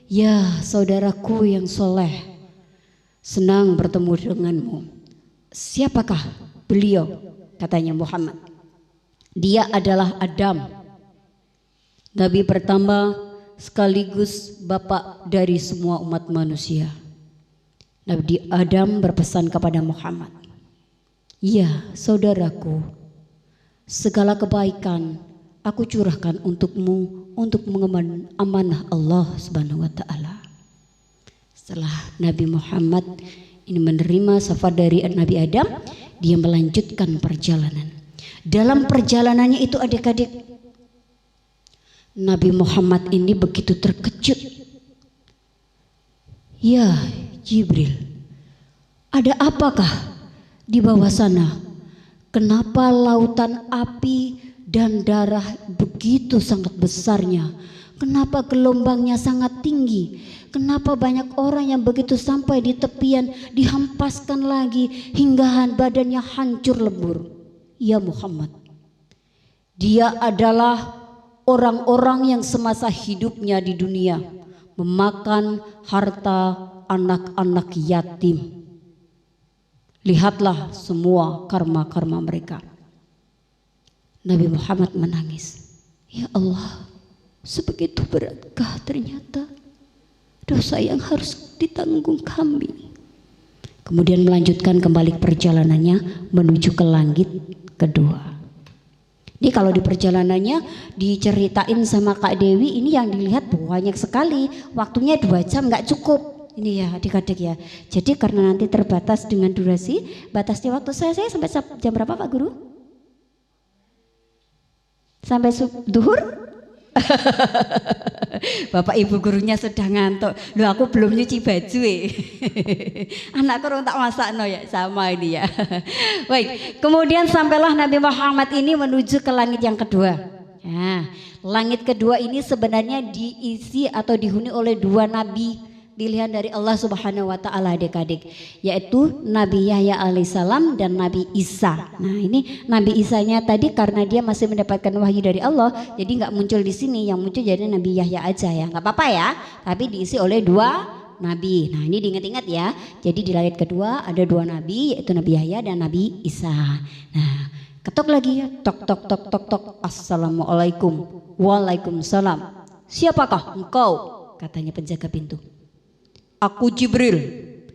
ya saudaraku yang soleh. Senang bertemu denganmu. Siapakah beliau? Katanya Muhammad. Dia adalah Adam, Nabi pertama sekaligus bapak dari semua umat manusia. Nabi Adam berpesan kepada Muhammad, ya saudaraku, segala kebaikan aku curahkan untukmu untuk mengemban amanah Allah Subhanahu wa ta'ala. Setelah Nabi Muhammad ini menerima syafaat dari Nabi Adam, dia melanjutkan perjalanan. Dalam perjalanannya itu adik-adik, Nabi Muhammad ini begitu terkejut. Ya Jibril, ada apakah di bawah sana? Kenapa lautan api dan darah begitu sangat besarnya? Kenapa gelombangnya sangat tinggi? Kenapa banyak orang yang begitu sampai di tepian dihempaskan lagi hingga badannya hancur lebur? Ya Muhammad, dia adalah orang-orang yang semasa hidupnya di dunia memakan harta anak-anak yatim. Lihatlah semua karma-karma mereka. Nabi Muhammad menangis. Ya Allah, sebegitu beratkah ternyata dosa yang harus ditanggung kami. Kemudian melanjutkan kembali perjalanannya menuju ke langit kedua. Ini kalau di perjalanannya diceritain sama Kak Dewi, ini yang dilihat banyak sekali. Waktunya 2 jam nggak cukup. Ini ya adik-adik ya. Jadi karena nanti terbatas dengan durasi, batasnya waktu saya sampai jam berapa Pak Guru? Sampai duhur? Bapak ibu gurunya sudah ngantuk. Loh aku belum nyuci baju Anakku orang tak masak no ya, sama ini ya. Baik, kemudian sampailah Nabi Muhammad ini menuju ke langit yang kedua. Nah, langit kedua ini sebenarnya diisi atau dihuni oleh 2 nabi pilihan dari Allah Subhanahu wa taala adik-adik, yaitu Nabi Yahya alaihissalam dan Nabi Isa. Nah, ini Nabi Isanya tadi karena dia masih mendapatkan wahyu dari Allah, jadi nggak muncul di sini, yang muncul jadi Nabi Yahya aja ya. Nggak apa-apa ya, tapi diisi oleh 2 nabi. Nah, ini diingat-ingat ya. Jadi di langit kedua ada 2 nabi, yaitu Nabi Yahya dan Nabi Isa. Nah, ketok lagi ya, tok tok tok tok tok. Assalamualaikum. Waalaikumsalam. Siapakah engkau? Katanya penjaga pintu. Aku Jibril.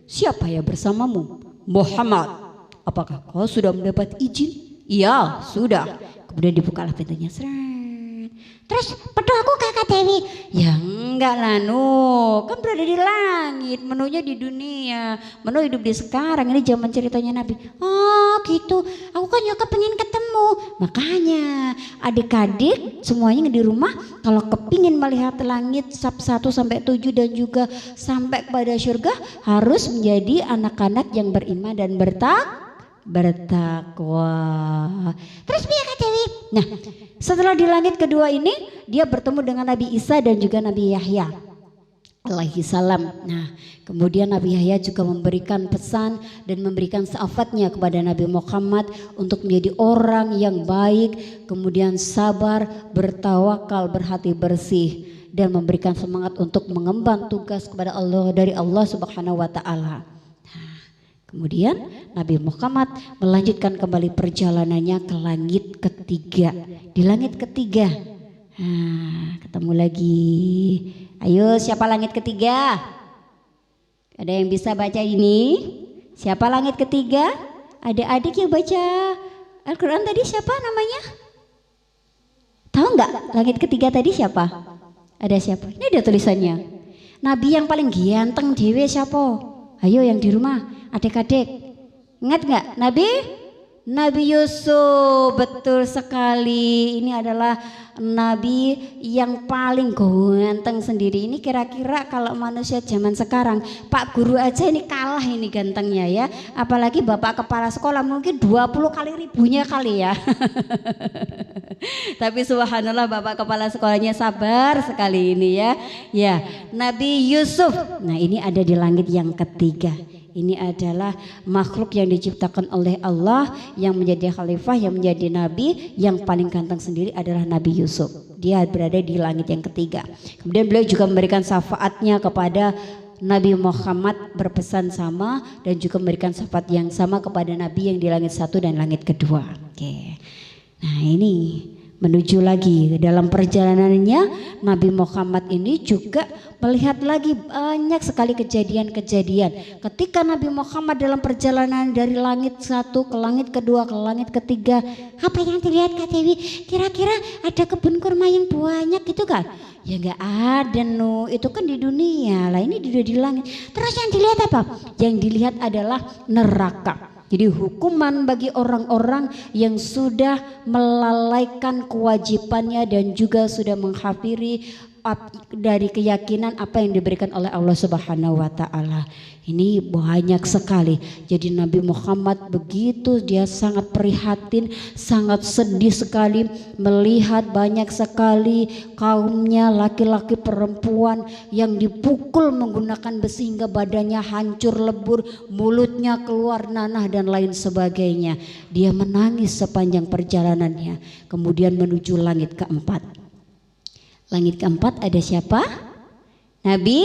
Siapa ya bersamamu? Muhammad. Apakah kau sudah mendapat izin? Iya, sudah. Kemudian dibukalah pintunya. Terus pedo aku Kakak Dewi. Ya enggak lah Nu, kan berada di langit, menunya di dunia, menu hidup di sekarang, ini zaman ceritanya Nabi. Oh gitu, aku kan juga pengen ketemu. Makanya adik-adik semuanya di rumah kalau kepingin melihat langit sab 1 sampai 7 dan juga sampai kepada surga harus menjadi anak-anak yang beriman dan bertakwa. Terus biar Kak Dewi. Nah, setelah di langit kedua ini dia bertemu dengan Nabi Isa dan juga Nabi Yahya alaihi salam. Nah, kemudian Nabi Yahya juga memberikan pesan dan memberikan syafaatnya kepada Nabi Muhammad untuk menjadi orang yang baik, kemudian sabar, bertawakal, berhati bersih, dan memberikan semangat untuk mengemban tugas kepada Allah dari Allah Subhanahu wa taala. Kemudian Nabi Muhammad melanjutkan kembali perjalanannya ke langit ketiga. Di langit ketiga, nah, ketemu lagi. Ayo, siapa langit ketiga? Ada yang bisa baca ini? Siapa langit ketiga? Adik-adik yang baca Al-Quran tadi siapa namanya? Tahu nggak langit ketiga tadi siapa? Ada siapa? Ini ada tulisannya. Nabi yang paling ganteng dewe siapa? Ayo yang di rumah, adik-adik, ingat nggak Nabi Yusuf? Betul sekali, ini adalah Nabi yang paling ganteng sendiri. Ini kira-kira kalau manusia zaman sekarang, Pak Guru aja ini kalah ini gantengnya ya. Apalagi Bapak Kepala Sekolah mungkin 20 kali ribunya kali ya. Tapi subhanallah Bapak Kepala Sekolahnya sabar sekali ini ya. Ya, Nabi Yusuf. Nah, ini ada di langit yang ketiga. Ini adalah makhluk yang diciptakan oleh Allah yang menjadi khalifah, yang menjadi nabi, yang paling ganteng sendiri adalah Nabi Yusuf. Dia berada di langit yang ketiga. Kemudian beliau juga memberikan syafaatnya kepada Nabi Muhammad, berpesan sama dan juga memberikan syafaat yang sama kepada Nabi yang di langit 1 dan langit kedua. Oke. Nah, ini menuju lagi dalam perjalanannya Nabi Muhammad ini juga melihat lagi banyak sekali kejadian-kejadian ketika Nabi Muhammad dalam perjalanan dari langit 1 ke langit kedua ke langit ketiga. Apa yang dilihat Kak Dewi? Kira-kira ada kebun kurma yang banyak gitu kan? Ya nggak ada Nu, itu kan di dunia lah, ini di langit. Terus yang dilihat apa? Yang dilihat adalah neraka. Jadi hukuman bagi orang-orang yang sudah melalaikan kewajibannya dan juga sudah menghafiri dari keyakinan apa yang diberikan oleh Allah Subhanahu wa taala. Ini banyak sekali. Jadi Nabi Muhammad begitu dia sangat prihatin, sangat sedih sekali melihat banyak sekali kaumnya laki-laki perempuan yang dipukul menggunakan besi hingga badannya hancur lebur, mulutnya keluar nanah dan lain sebagainya. Dia menangis sepanjang perjalanannya. Kemudian menuju langit keempat. Langit keempat ada siapa? Nabi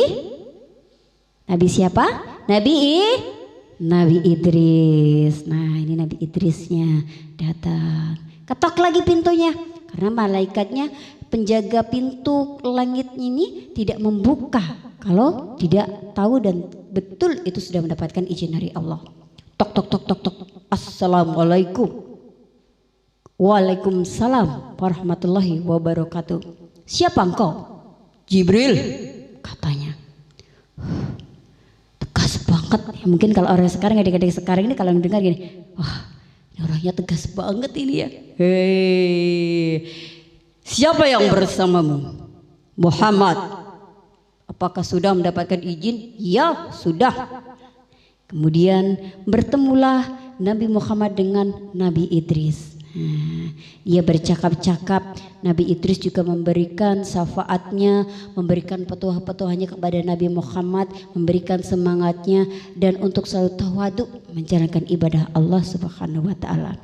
siapa? Nabi Idris. Nah, ini Nabi Idrisnya datang. Ketok lagi pintunya karena malaikatnya penjaga pintu langit ini tidak membuka kalau tidak tahu dan betul itu sudah mendapatkan izin dari Allah. Tok tok tok tok tok. Assalamualaikum. Waalaikumsalam warahmatullahi wabarakatuh. Siapa engkau? Jibril, katanya. Tegas banget. Ya, mungkin kalau orang sekarang, adik-adik sekarang ini kalau mendengar gini, wah, ini orangnya tegas banget ini ya. Hei, siapa yang bersamamu? Muhammad. Apakah sudah mendapatkan izin? Ya, sudah. Kemudian bertemulah Nabi Muhammad dengan Nabi Idris. Dia bercakap-cakap. Nabi Idris juga memberikan syafaatnya, memberikan petuah-petuahnya kepada Nabi Muhammad, memberikan semangatnya dan untuk selalu tawaduk menjalankan ibadah Allah Subhanahu wa taala.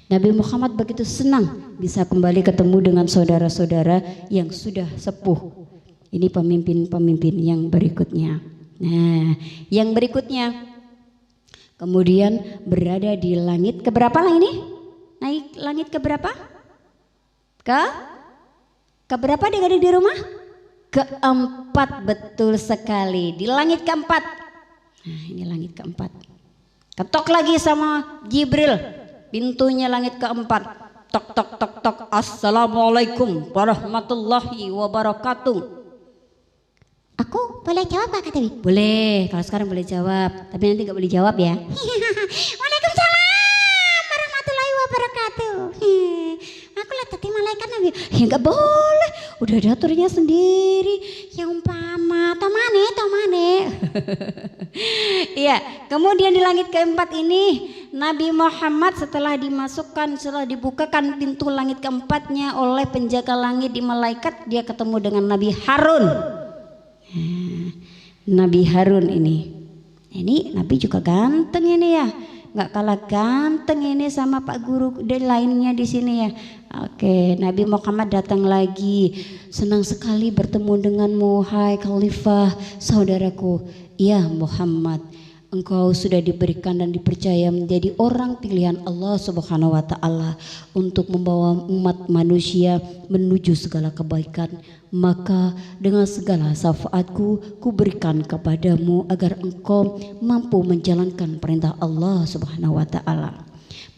Nabi Muhammad begitu senang bisa kembali ketemu dengan saudara-saudara yang sudah sepuh. Ini pemimpin-pemimpin yang berikutnya. Nah, yang berikutnya kemudian berada di langit keberapa lah ini? Naik langit keberapa? Keberapa adik-adik di rumah? Keempat, betul sekali. Di langit keempat. Nah, ini langit keempat. Ketok lagi sama Jibril. Pintunya langit keempat. Tok tok tok tok. Assalamualaikum warahmatullahi wabarakatuh. Aku boleh jawab Kak Dewi? Boleh, kalau sekarang boleh jawab. Tapi nanti gak boleh jawab ya. Waalaikumsalam warahmatullahi wabarakatuh. Aku lihat tadi malaikat Nabi. Ya gak boleh, udah ada aturnya sendiri. Ya umpama, tomane. Iya, kemudian di langit keempat ini Nabi Muhammad setelah dibukakan pintu langit keempatnya oleh penjaga langit di malaikat, dia ketemu dengan Nabi Harun. Nabi Harun ini Nabi juga ganteng ini ya, nggak kalah ganteng ini sama Pak Guru dan lainnya di sini ya. Oke, Nabi Muhammad datang lagi, senang sekali bertemu denganmu, hai Khalifah, saudaraku. Ya Muhammad, engkau sudah diberikan dan dipercaya menjadi orang pilihan Allah Subhanahu wa taala untuk membawa umat manusia menuju segala kebaikan. Maka dengan segala syafaatku kuberikan kepadamu agar engkau mampu menjalankan perintah Allah Subhanahu wa taala.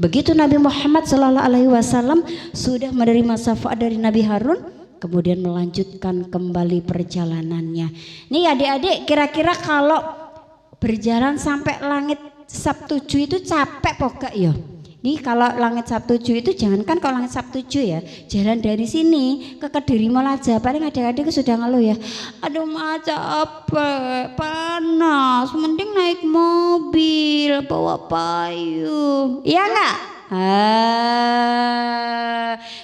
Begitu Nabi Muhammad sallallahu alaihi wasallam sudah menerima syafaat dari Nabi Harun, kemudian melanjutkan kembali perjalanannya. Nih adik-adik, kira-kira kalau berjalan sampai langit Sabtuju itu capek pokok ya. Nih kalau langit Sabtuju itu jangankan kalau langit Sabtuju ya, jalan dari sini ke Kediri Mall aja paling adik-adik sudah ngeluh ya. Aduh mah capek, panas, mending naik mobil, bawa payung. Iya enggak?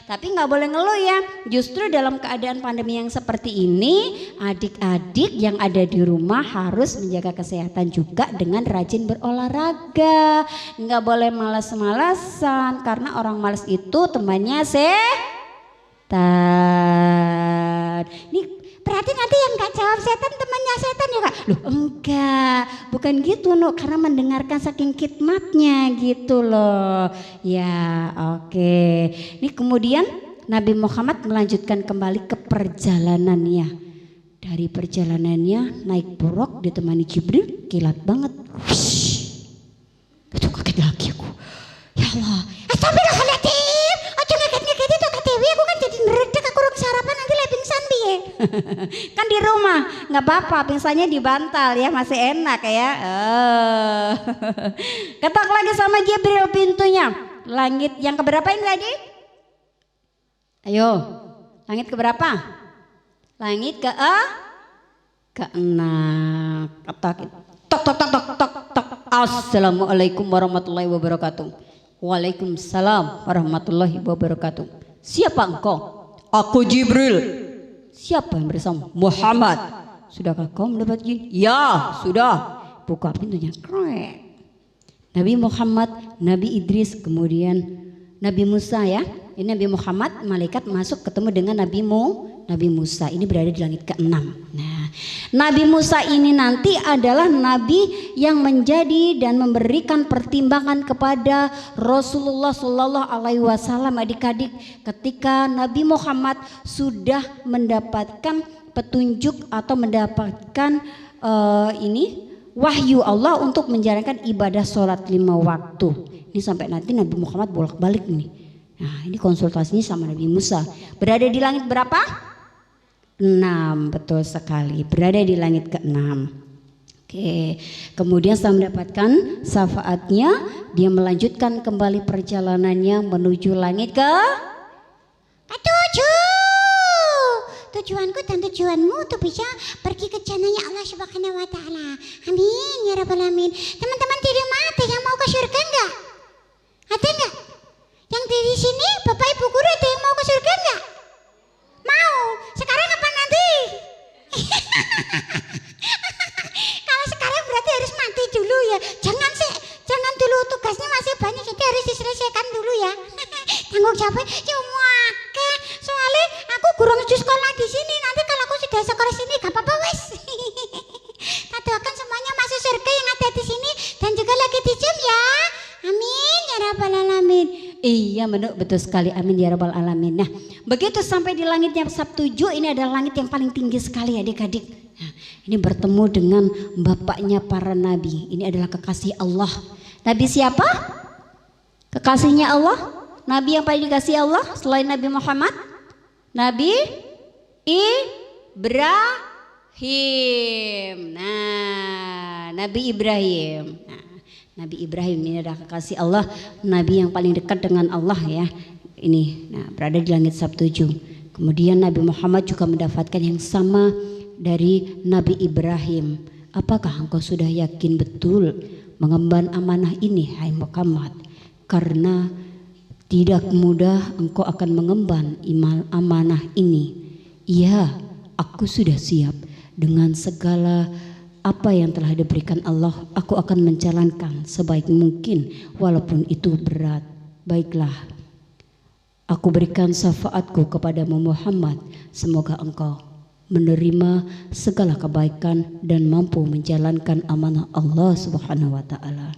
Tapi nggak boleh ngeluh ya. Justru dalam keadaan pandemi yang seperti ini, adik-adik yang ada di rumah harus menjaga kesehatan juga dengan rajin berolahraga. Nggak boleh malas-malasan karena orang malas itu temannya setan. Ini berarti nanti yang gak jawab setan temannya setan ya Kak? Loh enggak, bukan gitu Nuk, karena mendengarkan saking khidmatnya gitu loh. Ya oke. Ini kemudian Nabi Muhammad melanjutkan kembali ke perjalanannya. Dari perjalanannya naik buruk ditemani Jibril, kilat banget. Itu kaget lagi aku. Ya Allah, astagfirullahaladzim. Aja ngaget-ngaget itu Kak Dewi, aku kan jadi neredek, aku kurang sarapan nanti lah pingsan piye. Kan di rumah nggak apa-apa, pingsannya di bantal ya, masih enak ya. Ketok lagi sama Jibril pintunya. Langit yang keberapa ini tadi? Ayo, langit keberapa? Langit keenam. Ketok, tok tok tok tok tok tok. Assalamualaikum warahmatullahi wabarakatuh. Waalaikumsalam warahmatullahi wabarakatuh. Siapa engkau? Aku Jibril. Siapa yang bersama? Muhammad. Sudahkah kau mendapat izin? Ya, sudah. Buka pintunya. Nabi Muhammad, Nabi Idris, kemudian Nabi Musa ya. Ini Nabi Muhammad, malaikat masuk ketemu dengan Nabi Musa ini berada di langit ke-6. Nah, Nabi Musa ini nanti adalah nabi yang menjadi dan memberikan pertimbangan kepada Rasulullah Shallallahu Alaihi Wasallam. Adik-adik, ketika Nabi Muhammad sudah mendapatkan petunjuk atau mendapatkan wahyu Allah untuk menjalankan ibadah sholat 5 waktu. Ini sampai nanti Nabi Muhammad bolak-balik nih. Nah, ini konsultasinya sama Nabi Musa. Berada di langit berapa? 6, betul sekali, berada di langit ke-6. Oke, kemudian setelah mendapatkan syafaatnya, dia melanjutkan kembali perjalanannya menuju langit ke-7. Tujuanku dan tujuanmu untuk bisa pergi ke jannahnya Allah Subhanahu wa taala. Amin ya rabbal alamin. Teman-teman di rumah ada yang mau ke surga enggak? Ada enggak? Yang di sini Bapak Ibu guru ada yang mau ke surga enggak? Mau. Sekarang apa nanti? Kalau sekarang berarti harus mati dulu ya. Jangan dulu, tugasnya masih banyak, jadi harus diselesaikan dulu ya. Tanggung jawabnya cuma soalnya aku gurung sekolah di sini. Nanti kalau aku sudah sekolah sini gak apa-apa wes. Kita doakan semuanya masuk surga yang ada di sini dan juga lagi di Zoom ya. Amin ya rabbal alamin. Iya betul sekali, amin ya rabbal alamin. Nah, begitu sampai di langitnya ke-7, ini adalah langit yang paling tinggi sekali adik-adik. Nah, ini bertemu dengan bapaknya para nabi. Ini adalah kekasih Allah. Nabi siapa? Kekasihnya Allah. Nabi yang paling dikasih Allah selain Nabi Muhammad? Nabi Ibrahim. Nah, Nabi Ibrahim. Nah, Nabi Ibrahim ini adalah kekasih Allah, Nabi yang paling dekat dengan Allah ya. Ini, nah, berada di langit ke-7. Kemudian Nabi Muhammad juga mendapatkan yang sama dari Nabi Ibrahim. Apakah engkau sudah yakin betul mengemban amanah ini, hai Muhammad? Karena tidak mudah engkau akan mengemban amanah ini. Iya, aku sudah siap dengan segala apa yang telah diberikan Allah. Aku akan menjalankan sebaik mungkin walaupun itu berat. Baiklah, aku berikan syafaatku kepadamu Muhammad. Semoga engkau menerima segala kebaikan dan mampu menjalankan amanah Allah Subhanahu wa taala.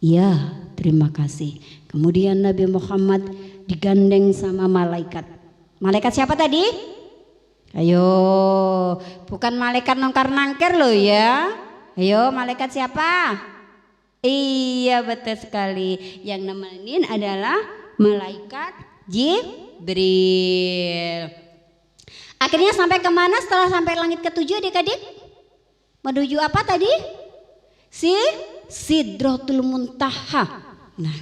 Ya, terima kasih. Kemudian Nabi Muhammad digandeng sama malaikat. Malaikat siapa tadi? Ayo, bukan malaikat nongkar-nangkir loh ya. Ayo, malaikat siapa? Iya, betul sekali. Yang nemenin adalah malaikat Jibril. Akhirnya sampai kemana setelah sampai langit ke-7 adik-adik? Menuju apa tadi? Sidratul Muntaha. Nah,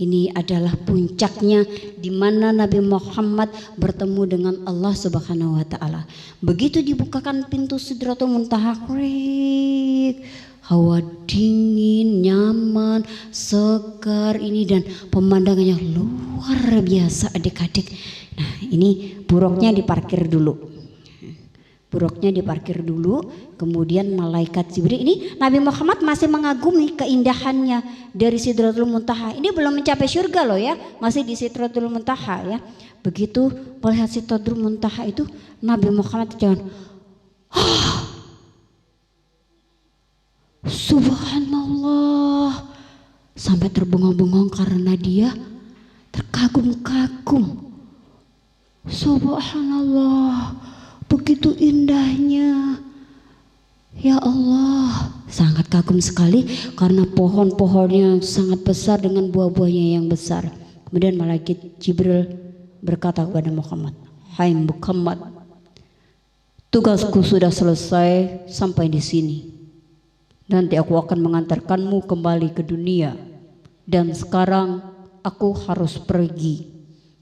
ini adalah puncaknya di mana Nabi Muhammad bertemu dengan Allah Subhanahu wa taala. Begitu dibukakan pintu Sidratul Muntaha, hawa dingin, nyaman, segar ini dan pemandangannya luar biasa adik-adik. Nah, ini buruknya diparkir dulu. Kemudian malaikat Jibril ini Nabi Muhammad masih mengagumi keindahannya dari Sidratul Muntaha. Ini belum mencapai surga loh ya, masih di Sidratul Muntaha ya. Begitu melihat Sidratul Muntaha itu Nabi Muhammad jangan Subhanallah, sampai terbengong-bengong karena dia terkagum-kagum. Subhanallah, begitu indahnya. Ya Allah, sangat kagum sekali karena pohon-pohonnya sangat besar dengan buah-buahnya yang besar. Kemudian malaikat Jibril berkata kepada Muhammad, "Hai Muhammad, tugasku sudah selesai sampai di sini. Nanti aku akan mengantarkanmu kembali ke dunia. Dan sekarang aku harus pergi.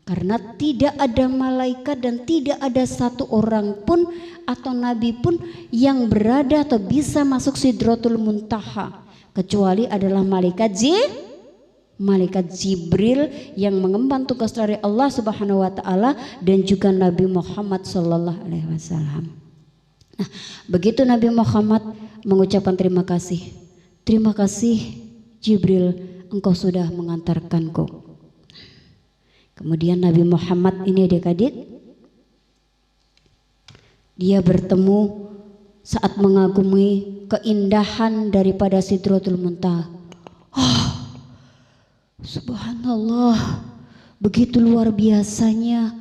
Karena tidak ada malaikat dan tidak ada satu orang pun atau nabi pun yang berada atau bisa masuk Sidratul Muntaha kecuali adalah malaikat Jibril yang mengemban tugas dari Allah Subhanahu wa taala dan juga Nabi Muhammad sallallahu alaihi wasallam. Nah, begitu Nabi Muhammad mengucapkan terima kasih. Terima kasih Jibril, engkau sudah mengantarkanku. Kemudian Nabi Muhammad ini adik-adik Dia bertemu saat mengagumi keindahan daripada Sidratul Muntaha. Subhanallah, begitu luar biasanya,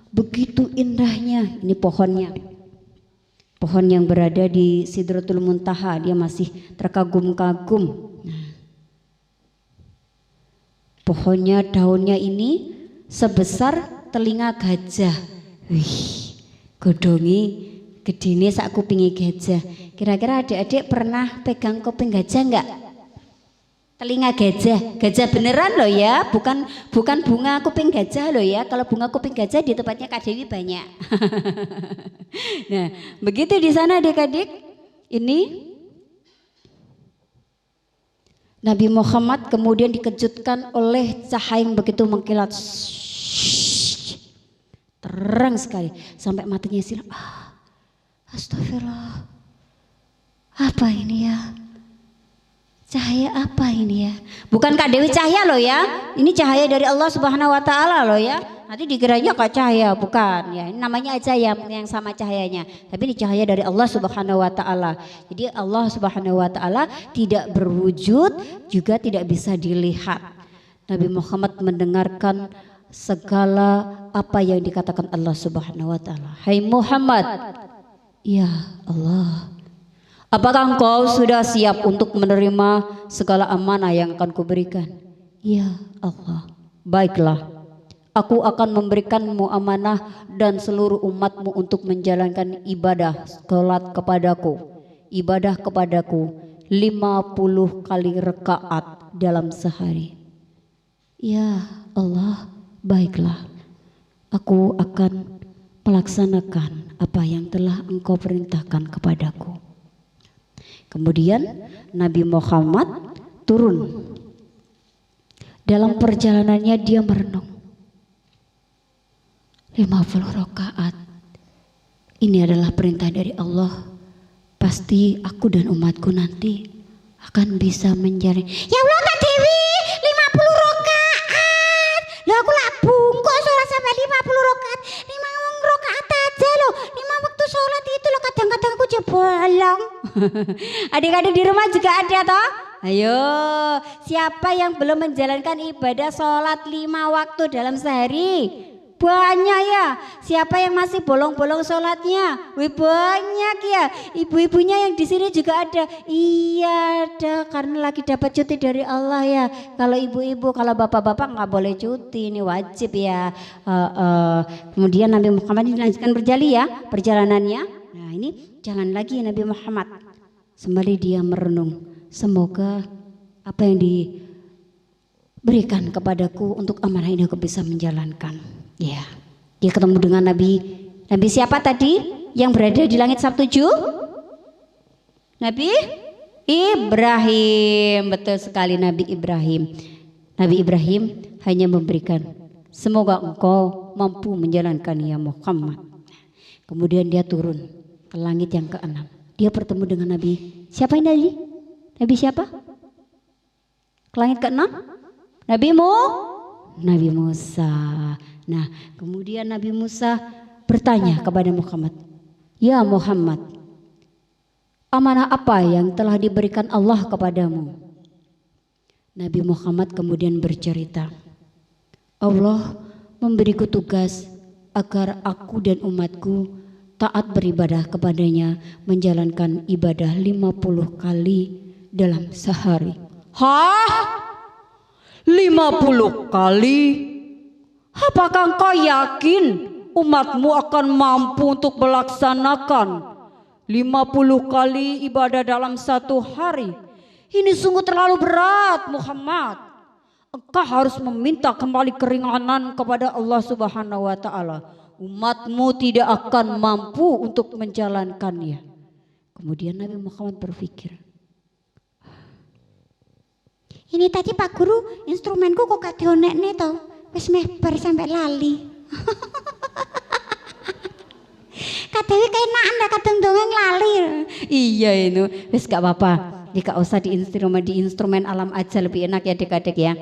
begitu indahnya. Ini pohonnya, pohon yang berada di Sidratul Muntaha, dia masih terkagum-kagum. Pohonnya, daunnya ini sebesar telinga gajah. Wih, godongi gedene sak kupinge gajah. Kira-kira adik-adik pernah pegang kuping gajah enggak? Telinga gajah, gajah beneran loh ya, bukan bunga kuping gajah loh ya. Kalau bunga kuping gajah di tempatnya Kak Dewi banyak. Nah, begitu di sana adik-adik. Ini Nabi Muhammad kemudian dikejutkan oleh cahaya yang begitu mengkilat. Terang sekali sampai matanya silam. Astagfirullah. Apa ini ya? Cahaya apa ini ya? Bukan Kak Dewi cahaya loh ya. Ini cahaya dari Allah Subhanahu wa taala loh ya. Nanti dikiranya Kak cahaya, bukan ya. Ini namanya aja yang sama cahayanya. Tapi ini cahaya dari Allah Subhanahu wa taala. Jadi Allah Subhanahu wa taala tidak berwujud, juga tidak bisa dilihat. Nabi Muhammad mendengarkan segala apa yang dikatakan Allah Subhanahu wa taala. Hai Muhammad, ya Allah, apakah engkau sudah siap untuk menerima segala amanah yang akan kuberikan? Ya Allah, baiklah. Aku akan memberikanmu amanah dan seluruh umatmu untuk menjalankan ibadah salat kepadaku. Ibadah kepadaku 50 kali rakaat dalam sehari. Ya Allah, baiklah. Aku akan melaksanakan apa yang telah engkau perintahkan kepadaku. Kemudian Nabi Muhammad turun. Dalam perjalanannya dia merenung. 50 rakaat. Ini adalah perintah dari Allah. Pasti aku dan umatku nanti akan bisa menjalani. Ya Allah Kak Dewi, 50 rakaat. Loh aku lah bungkuk sholat sampai 50 rakaat. 5 rakaat aja loh. 5 waktu sholat itu loh, kadang-kadang aku bolong. Adik-adik di rumah juga ada toh? Ayo, siapa yang belum menjalankan ibadah sholat 5 waktu dalam sehari? Banyak ya. Siapa yang masih bolong-bolong sholatnya? Wih banyak ya. Ibu-ibunya yang di sini juga ada. Iya ada, karena lagi dapat cuti dari Allah ya. Kalau ibu-ibu, kalau bapak-bapak nggak boleh cuti, ini wajib ya. Kemudian Nabi Muhammad dilanjutkan perjalanannya. Nah ini jalan lagi Nabi Muhammad. Sembari dia merenung, semoga apa yang diberikan kepadaku untuk amanah ini aku bisa menjalankan. Ya, dia ketemu dengan Nabi siapa tadi yang berada di langit Sabtu 7? Nabi Ibrahim, betul sekali Nabi Ibrahim. Nabi Ibrahim hanya memberikan, semoga engkau mampu menjalankan ya Muhammad. Kemudian dia turun ke langit yang ke-6. Dia bertemu dengan Nabi siapa ini tadi? Nabi siapa? Ke langit ke-6? Nabi Musa. Nah, kemudian Nabi Musa bertanya kepada Muhammad, "Ya Muhammad, amanah apa yang telah diberikan Allah kepadamu?" Nabi Muhammad kemudian bercerita, "Allah memberiku tugas agar aku dan umatku taat beribadah kepadanya, menjalankan ibadah 50 kali dalam sehari." Hah? 50 kali? Apakah engkau yakin umatmu akan mampu untuk melaksanakan 50 kali ibadah dalam satu hari? Ini sungguh terlalu berat Muhammad. Engkau harus meminta kembali keringanan kepada Allah Subhanahu wa taala. Umatmu tidak akan mampu untuk menjalankannya. Kemudian Nabi Muhammad berpikir, ini tadi Pak Guru instrumenku kok gak dionekne to. Wis meh bar sampai lali. Kak Dewi keenakan dah kadang dongeng lali. Iya itu, wis gak apa-apa. Jika usah di instrumen alam aja lebih enak ya adik-adik ya.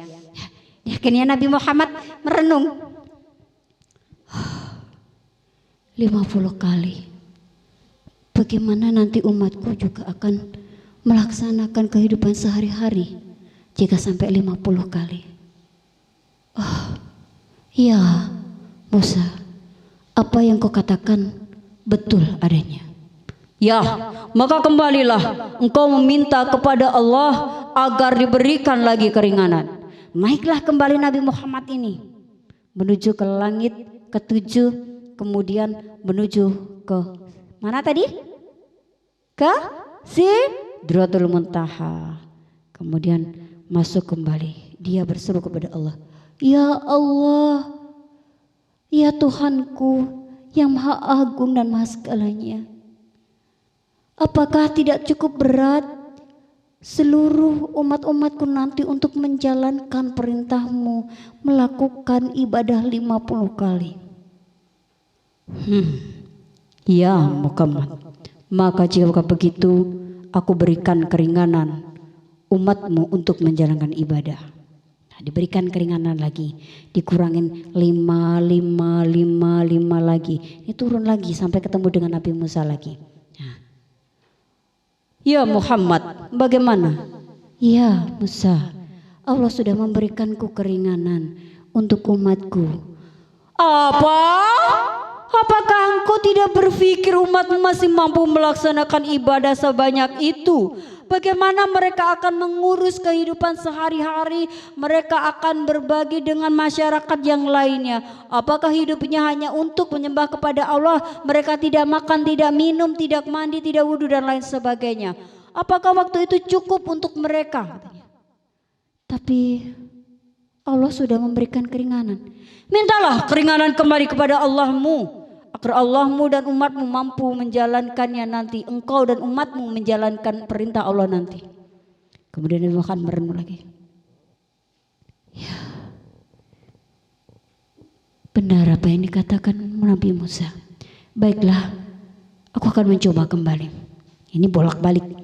Akhirnya Nabi Muhammad merenung. 50 kali. bagaimana nanti umatku juga akan melaksanakan kehidupan sehari-hari jika sampai 50 kali. Oh, ya Musa, apa yang kau katakan betul adanya. Ya, maka kembalilah engkau meminta kepada Allah agar diberikan lagi keringanan. Naiklah kembali Nabi Muhammad ini menuju ke langit ke-7, kemudian menuju ke mana tadi? Ke Sidratul Muntaha. Kemudian masuk kembali. Dia berseru kepada Allah, ya Allah, ya Tuhanku yang maha agung dan maha segalanya, apakah tidak cukup berat seluruh umat-umatku nanti untuk menjalankan perintahmu, melakukan ibadah 50 kali? Ya Muhammad, maka jika begitu aku berikan keringanan umatmu untuk menjalankan ibadah. Nah, diberikan keringanan lagi, dikurangin 5 lagi, ini turun lagi sampai ketemu dengan Nabi Musa lagi. Nah, ya Muhammad, bagaimana? Ya Musa, Allah sudah memberikanku keringanan untuk umatku. Apa? Apakah engkau tidak berpikir umatmu masih mampu melaksanakan ibadah sebanyak itu? Bagaimana mereka akan mengurus kehidupan sehari-hari? Mereka akan berbagi dengan masyarakat yang lainnya. Apakah hidupnya hanya untuk menyembah kepada Allah? Mereka tidak makan, tidak minum, tidak mandi, tidak wudhu dan lain sebagainya. Apakah waktu itu cukup untuk mereka? Tapi Allah sudah memberikan keringanan. Mintalah keringanan kembali kepada Allahmu, agar Allahmu dan umatmu mampu menjalankannya nanti. Engkau dan umatmu menjalankan perintah Allah nanti. Kemudian Nabi Muhammad merenung lagi. Ya, benar apa yang dikatakan Nabi Musa. Baiklah, aku akan mencoba kembali. Ini bolak-balik.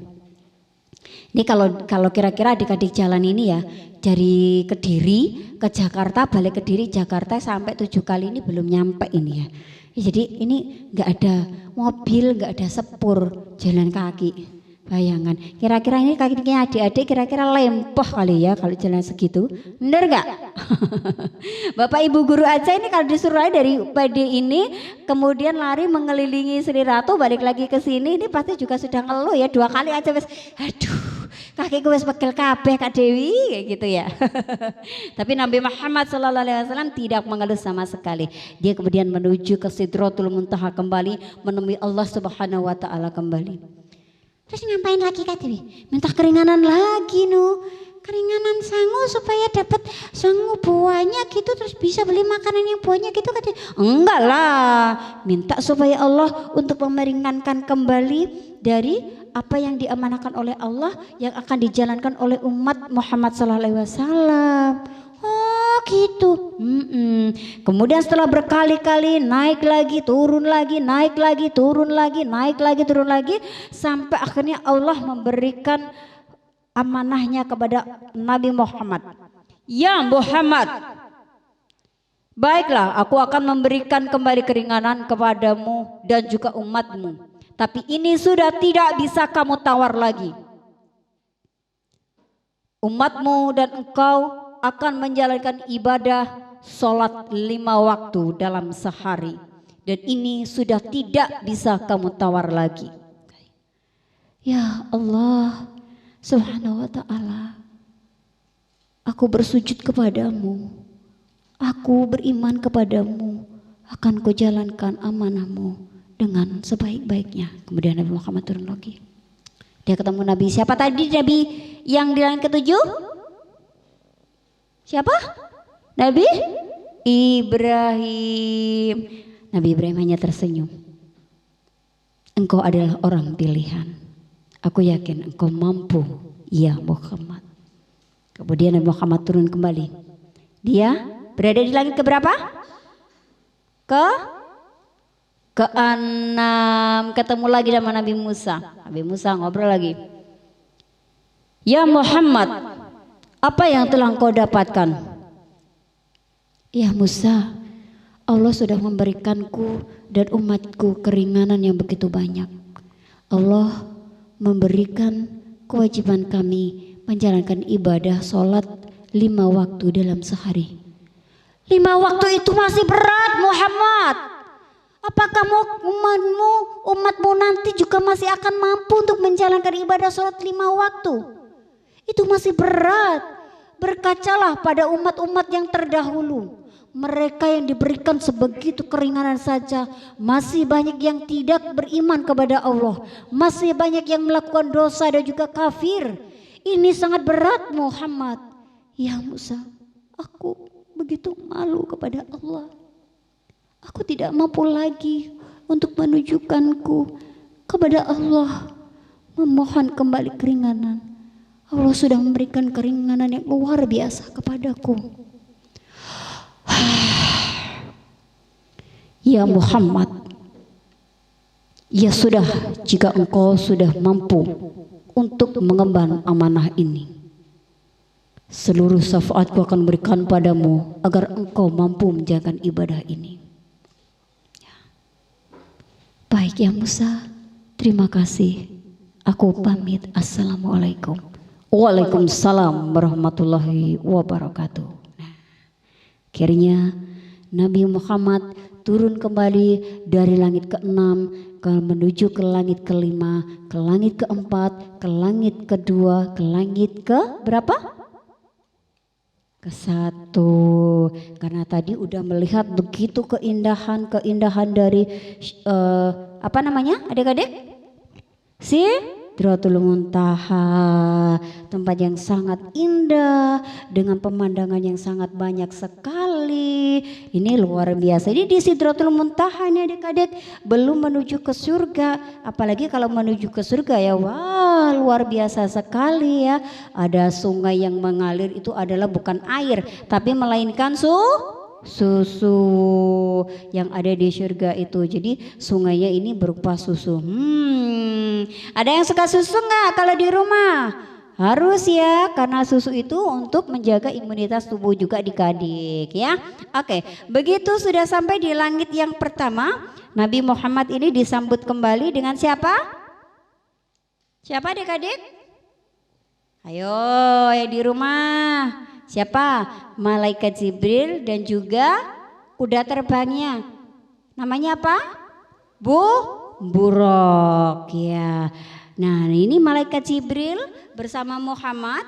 Ini kalau kira-kira adik-adik jalan ini ya, dari Kediri ke Jakarta, balik Kediri Jakarta sampai 7 kali ini belum nyampe ini ya. Jadi ini nggak ada mobil, nggak ada sepur, jalan kaki. Bayangan, kira-kira ini kakinya adik-adik kira-kira lempoh kali ya kalau jalan segitu. Bener nggak? Bapak Ibu guru aja ini kalau disuruh dari PD ini kemudian lari mengelilingi Sri Ratu balik lagi ke sini, ini pasti juga sudah ngeluh ya 2 kali aja wes. Aduh, kaki gue wes pegel kabeh Kak Dewi kayak gitu ya. Tapi Nabi Muhammad SAW tidak mengeluh sama sekali. Dia kemudian menuju ke Sidratul Muntaha kembali, menemui Allah Subhanahu wa taala kembali. Terus ngapain lagi Kak Dewi? Minta keringanan lagi keringanan sangu supaya dapat sangu buahnya gitu, terus bisa beli makanan yang buahnya gitu Kak Dewi. Enggak lah, minta supaya Allah untuk meringankan kembali dari apa yang diamanahkan oleh Allah yang akan dijalankan oleh umat Muhammad SAW. Oh gitu. Kemudian setelah berkali-kali naik lagi, turun lagi, naik lagi, turun lagi, naik lagi, turun lagi, sampai akhirnya Allah memberikan amanahnya kepada Nabi Muhammad. Ya Muhammad, baiklah, aku akan memberikan kembali keringanan kepadamu dan juga umatmu. Tapi ini sudah tidak bisa kamu tawar lagi. Umatmu dan engkau akan menjalankan ibadah sholat 5 waktu dalam sehari. Dan ini sudah tidak bisa kamu tawar lagi. Ya Allah Subhanahu wa ta'ala, aku bersujud kepadamu, aku beriman kepadamu, akan ku jalankan amanahmu dengan sebaik-baiknya. Kemudian Nabi Muhammad turun lagi. Dia ketemu Nabi siapa tadi? Nabi yang di langit ke-7? Siapa? Nabi Ibrahim. Nabi Ibrahim hanya tersenyum. Engkau adalah orang pilihan. Aku yakin engkau mampu, ya Muhammad. Kemudian Nabi Muhammad turun kembali. Dia berada di langit keberapa? Ke-6. Ketemu lagi sama Nabi Musa. Nabi Musa ngobrol lagi. Ya Muhammad, apa yang telah engkau dapatkan? Ya Musa, Allah sudah memberikanku dan umatku keringanan yang begitu banyak. Allah memberikan kewajiban kami menjalankan ibadah sholat 5 waktu dalam sehari. 5 waktu itu masih berat Muhammad. Apakah umatmu nanti juga masih akan mampu untuk menjalankan ibadah sholat 5 waktu? Itu masih berat. Berkacalah pada umat-umat yang terdahulu. Mereka yang diberikan sebegitu keringanan saja, masih banyak yang tidak beriman kepada Allah, masih banyak yang melakukan dosa dan juga kafir. Ini sangat berat Muhammad. Ya Musa, aku begitu malu kepada Allah. Aku tidak mampu lagi untuk menunjukkanku kepada Allah, memohon kembali keringanan. Allah sudah memberikan keringanan yang luar biasa kepadaku. Ya Muhammad, ya sudah, jika engkau sudah mampu untuk mengemban amanah ini, seluruh syafaatku akan berikan padamu agar engkau mampu menjalankan ibadah ini. Baik ya Musa, terima kasih. Aku pamit. Assalamualaikum. Waalaikumsalam warahmatullahi wabarakatuh. Akhirnya Nabi Muhammad turun kembali dari langit ke-6 menuju ke langit ke-5, ke langit ke-4, ke langit ke-2, ke langit ke berapa? Ke-1. Karena tadi udah melihat begitu keindahan dari apa namanya adik-adik? Sidratul Muntaha, tempat yang sangat indah dengan pemandangan yang sangat banyak sekali. Ini luar biasa. Ini di Sidratul Muntaha ini adik-adik, belum menuju ke surga. Apalagi kalau menuju ke surga ya, wah luar biasa sekali ya. Ada sungai yang mengalir, itu adalah bukan air tapi melainkan susu yang ada di surga itu. Jadi sungainya ini berupa susu. Ada yang suka susu nggak kalau di rumah? Harus ya, karena susu itu untuk menjaga imunitas tubuh juga adik-adik ya. Oke, begitu sudah sampai di langit yang pertama, Nabi Muhammad ini disambut kembali dengan siapa? Siapa adik-adik? Ayo yang di rumah. Siapa? Malaikat Jibril dan juga kuda terbangnya. Namanya apa? Buraq ya. Nah ini malaikat Jibril bersama Muhammad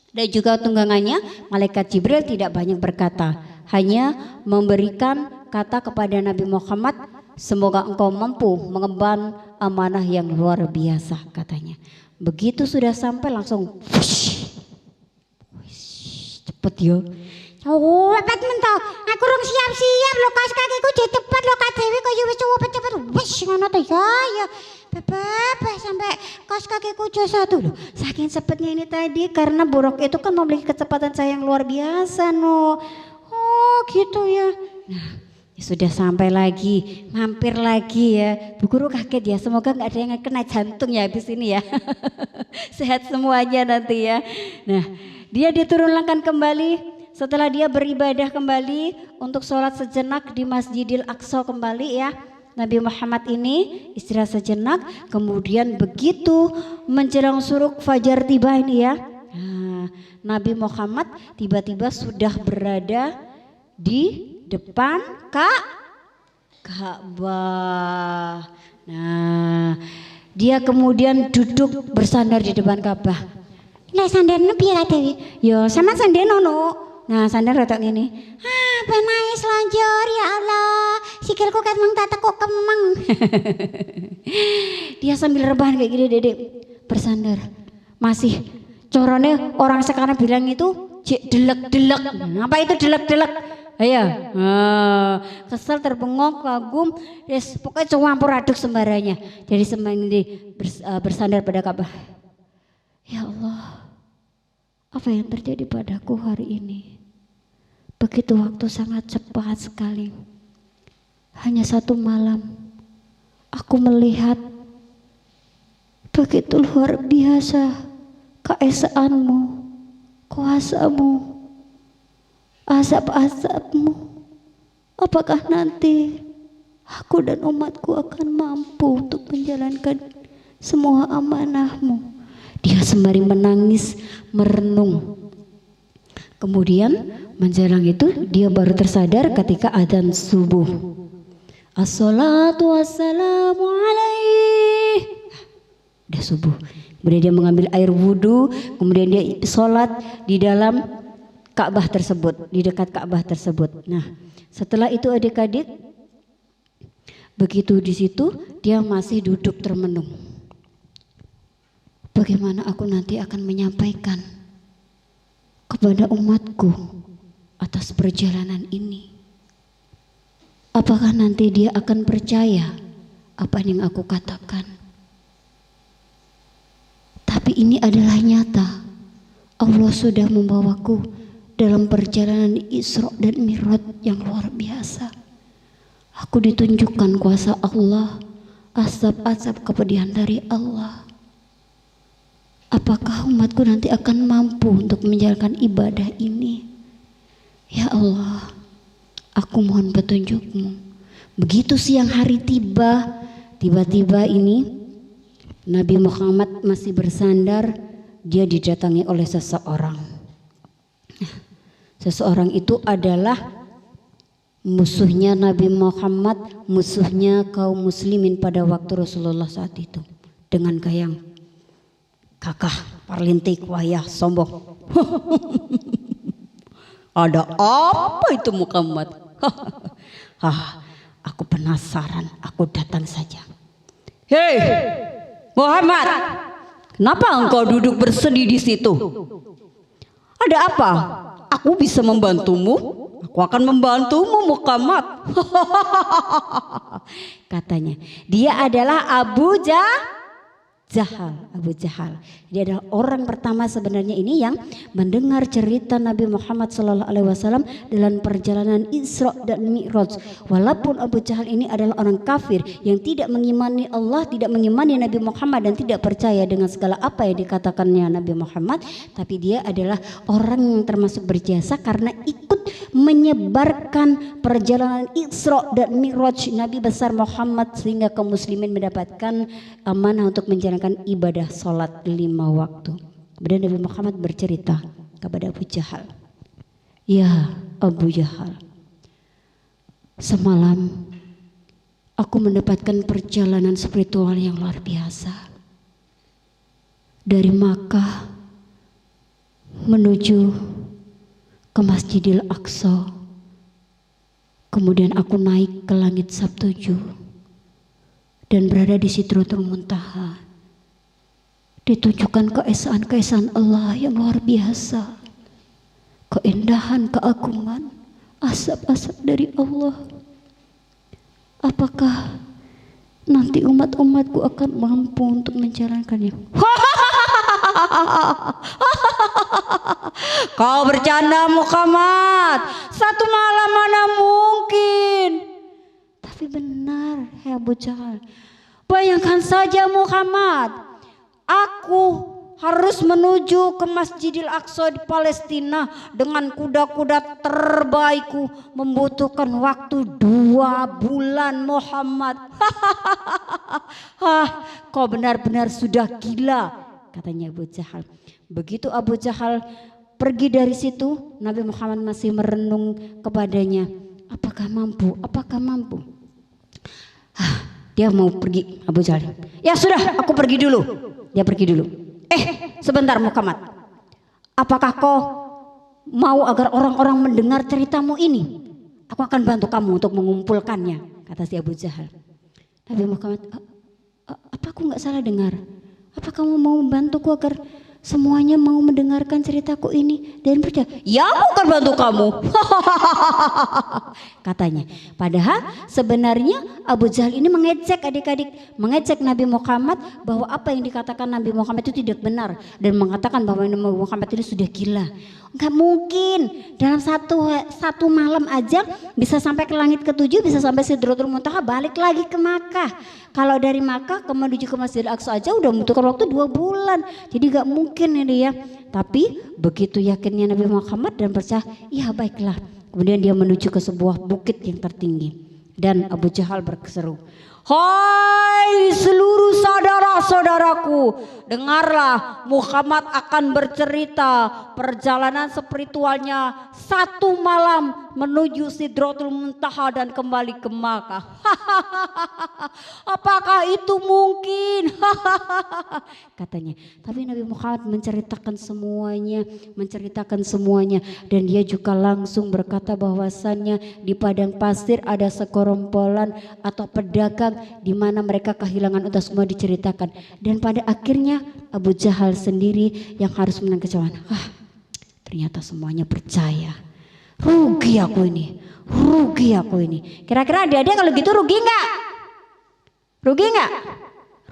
dan juga tunggangannya. Malaikat Jibril tidak banyak berkata, hanya memberikan kata kepada Nabi Muhammad, semoga engkau mampu mengemban amanah yang luar biasa katanya. Begitu sudah sampai langsung cepet yo. Oh, cepet mentok. Aku rung siap-siap lho, kaos kakiku jek cepet lho Kak Dewi kaya wis cepet-cepet. Wis ngono to ya. Bebek sampai kaos kakiku jek satu lho. Saking cepetnya ini tadi karena Buraq itu kan memiliki kecepatan saya yang luar biasa no. Oh gitu ya. Nah sudah sampai lagi, mampir lagi ya. Bu Guru kaget ya, semoga nggak ada yang kena jantung ya habis ini ya. Sehat semuanya nanti ya. Nah dia diturunkan kembali setelah dia beribadah kembali untuk sholat sejenak di Masjidil Aqsa kembali ya. Nabi Muhammad ini istirahat sejenak, kemudian begitu menjelang suruk fajar tiba ini ya. Nah, Nabi Muhammad tiba-tiba sudah berada di depan Ka'bah. Nah, dia kemudian duduk bersandar di depan Ka'bah. Nek sandarnya piye Kak Dewi? Yo sama sandar nono. Nah sandar retak ini. Benai selonjor ya Allah. Sikilku ket mang tak tekuk kemeng. Dia sambil rebahan kayak gini Dedek. Bersandar. Masih corone orang sekarang bilang itu delek-delek. Apa itu delek-delek? Ayo. Kesel, terbengong, kagum. Yes, pokoknya campur aduk sembaranya. Jadi semanggi bersandar pada Ka'bah. Ya Allah, apa yang terjadi padaku hari ini? Begitu waktu sangat cepat sekali. Hanya satu malam, aku melihat begitu luar biasa keesaanmu, kuasamu, azab-azabmu. Apakah nanti aku dan umatku akan mampu untuk menjalankan semua amanahmu. Dia sembari menangis, merenung. Kemudian menjelang itu dia baru tersadar ketika adzan subuh. Assalatu wassalamu alaih. Udah subuh. Kemudian dia mengambil air wudhu, kemudian dia sholat di dalam Ka'bah tersebut, di dekat Ka'bah tersebut. Nah, setelah itu adik-adik, begitu di situ dia masih duduk termenung. Bagaimana aku nanti akan menyampaikan kepada umatku atas perjalanan ini? Apakah nanti dia akan percaya apa yang aku katakan? Tapi ini adalah nyata. Allah sudah membawaku dalam perjalanan Isra dan Mi'raj yang luar biasa. Aku ditunjukkan kuasa Allah, asap-asap kepedihan dari Allah. Apakah umatku nanti akan mampu untuk menjalankan ibadah ini? Ya Allah, aku mohon petunjuk-Mu. Begitu siang hari tiba, tiba-tiba ini Nabi Muhammad masih bersandar, dia didatangi oleh seseorang. Seseorang itu adalah musuhnya Nabi Muhammad, musuhnya kaum muslimin pada waktu Rasulullah saat itu. Dengan gaya kakah, parlintik, wayah, sombong. Ada apa itu Muhammad? Aku penasaran, aku datang saja. Hei Muhammad, kenapa engkau duduk bersedih di situ? Ada apa? Aku bisa membantumu. Aku akan membantumu Muhammad. Katanya. Dia adalah Abu Jahal. Abu Jahal. Dia adalah orang pertama sebenarnya ini yang mendengar cerita Nabi Muhammad SAW dalam perjalanan Isra dan Mi'raj. Walaupun Abu Jahal ini adalah orang kafir yang tidak mengimani Allah, tidak mengimani Nabi Muhammad dan tidak percaya dengan segala apa yang dikatakannya Nabi Muhammad, tapi dia adalah orang yang termasuk berjasa karena ikut menyebarkan perjalanan Isra dan Mi'raj Nabi besar Muhammad sehingga kaum muslimin mendapatkan amanah untuk menjalankan ibadah salat 5 waktu. Kemudian Nabi Muhammad bercerita kepada Abu Jahal, "Ya Abu Jahal, semalam aku mendapatkan perjalanan spiritual yang luar biasa. Dari Makkah menuju ke Masjidil Aqsa. Kemudian aku naik ke langit Sabtuju dan berada di Sidratul Muntaha. Ditunjukkan keesaan-keesaan Allah yang luar biasa, keindahan, keagungan, asap-asap dari Allah. Apakah nanti umat-umatku akan mampu untuk menjalankannya?" Kau bercanda Muhammad, satu malam mana mungkin. Tapi benar, hai Abu Jahal. Bayangkan saja Muhammad, aku harus menuju ke Masjidil Aqsa di Palestina dengan kuda-kuda terbaikku, membutuhkan waktu 2 bulan Muhammad. Kau benar-benar sudah gila, katanya Abu Jahal. Begitu Abu Jahal pergi dari situ, Nabi Muhammad masih merenung kepadanya. Apakah mampu? Apakah mampu? Dia mau pergi, Abu Jahal. Ya sudah, aku pergi dulu. Dia pergi dulu. Sebentar Muhammad. Apakah kau mau agar orang-orang mendengar ceritamu ini? Aku akan bantu kamu untuk mengumpulkannya, kata si Abu Jahal. Nabi Muhammad, apa aku nggak salah dengar? Apa kamu mau membantuku agar semuanya mau mendengarkan ceritaku ini dan percaya? Ya, aku akan bantu kamu. Katanya. Padahal sebenarnya Abu Jahal ini mengecek adik-adik, mengecek Nabi Muhammad bahwa apa yang dikatakan Nabi Muhammad itu tidak benar dan mengatakan bahwa Nabi Muhammad ini sudah gila. Enggak mungkin dalam satu malam aja bisa sampai ke langit ke-7, bisa sampai Sidratul Muntaha, balik lagi ke Makkah. Kalau dari Makkah ke menuju ke Masjidil Aqsa aja udah membutuhkan waktu 2 bulan. Jadi gak mungkin ini ya. Tapi begitu yakinnya Nabi Muhammad dan percaya, ya baiklah. Kemudian dia menuju ke sebuah bukit yang tertinggi. Dan Abu Jahal berseru, "Hai seluruh saudara-saudaraku, dengarlah, Muhammad akan bercerita perjalanan spiritualnya 1 malam menuju Sidratul Muntaha dan kembali ke Makkah." Apakah itu mungkin? Katanya. Tapi Nabi Muhammad menceritakan semuanya, dan dia juga langsung berkata bahwasannya di padang pasir ada sekorombolan atau pedagang di mana mereka kehilangan unta, semua diceritakan. Dan pada akhirnya Abu Jahal sendiri yang harus menang kecewaan. Ternyata semuanya percaya. Rugi aku ini. Kira-kira adik-adik kalau gitu rugi nggak?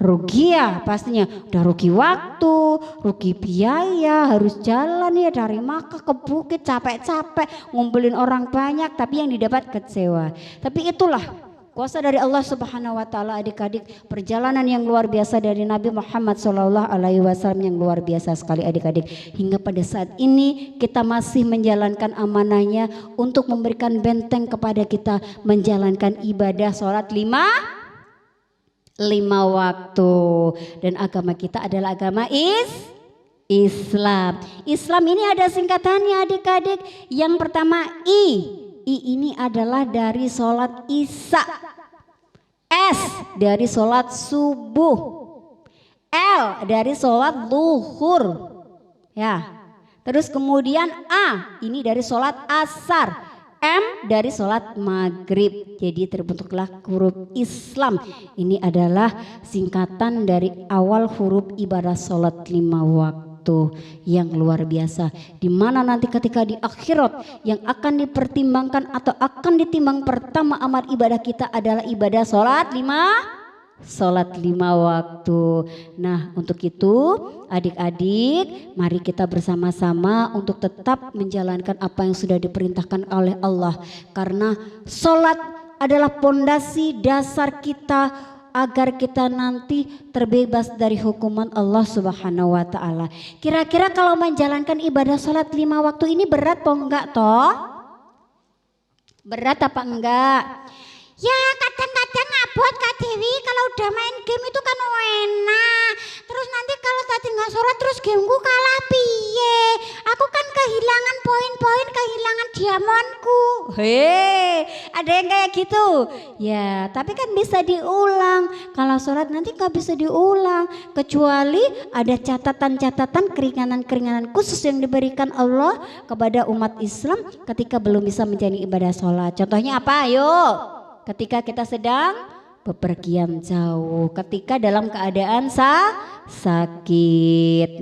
Rugi ya pastinya. Udah rugi waktu, rugi biaya, harus jalan ya dari Makkah ke bukit, capek-capek ngumpulin orang banyak, tapi yang didapat kecewa. Tapi itulah kuasa dari Allah Subhanahu wa taala, adik-adik, perjalanan yang luar biasa dari Nabi Muhammad SAW yang luar biasa sekali adik-adik. Hingga pada saat ini kita masih menjalankan amanahnya untuk memberikan benteng kepada kita menjalankan ibadah sholat 5 waktu. Dan agama kita adalah agama Islam. Islam ini ada singkatannya adik-adik. Yang pertama I ini adalah dari sholat Isya. S dari sholat subuh. L dari sholat zuhur. Ya. Terus kemudian A ini dari sholat asar. M dari sholat maghrib. Jadi terbentuklah huruf Islam. Ini adalah singkatan dari awal huruf ibadah sholat 5 waktu yang luar biasa. Dimana nanti ketika di akhirat yang akan dipertimbangkan atau akan ditimbang pertama amal ibadah kita adalah ibadah sholat 5 waktu. Nah, untuk itu adik-adik, mari kita bersama-sama untuk tetap menjalankan apa yang sudah diperintahkan oleh Allah. Karena sholat adalah pondasi dasar kita agar kita nanti terbebas dari hukuman Allah Subhanahu wa taala. Kira-kira kalau menjalankan ibadah sholat 5 waktu ini berat apa enggak toh? Berat apa enggak? Ya kadang-kadang ngabot Kak Dewi, kalau udah main game itu kan enak. Terus nanti kalau tadi nggak sholat terus gameku kalah piye. Aku kan kehilangan poin-poin, kehilangan diamonku. Ada yang kayak gitu? Ya, tapi kan bisa diulang. Kalau sholat nanti nggak bisa diulang, kecuali ada catatan-catatan keringanan-keringanan khusus yang diberikan Allah kepada umat Islam ketika belum bisa menjalani ibadah sholat. Contohnya apa? Ayo. Ketika kita sedang bepergian jauh, ketika dalam keadaan sakit.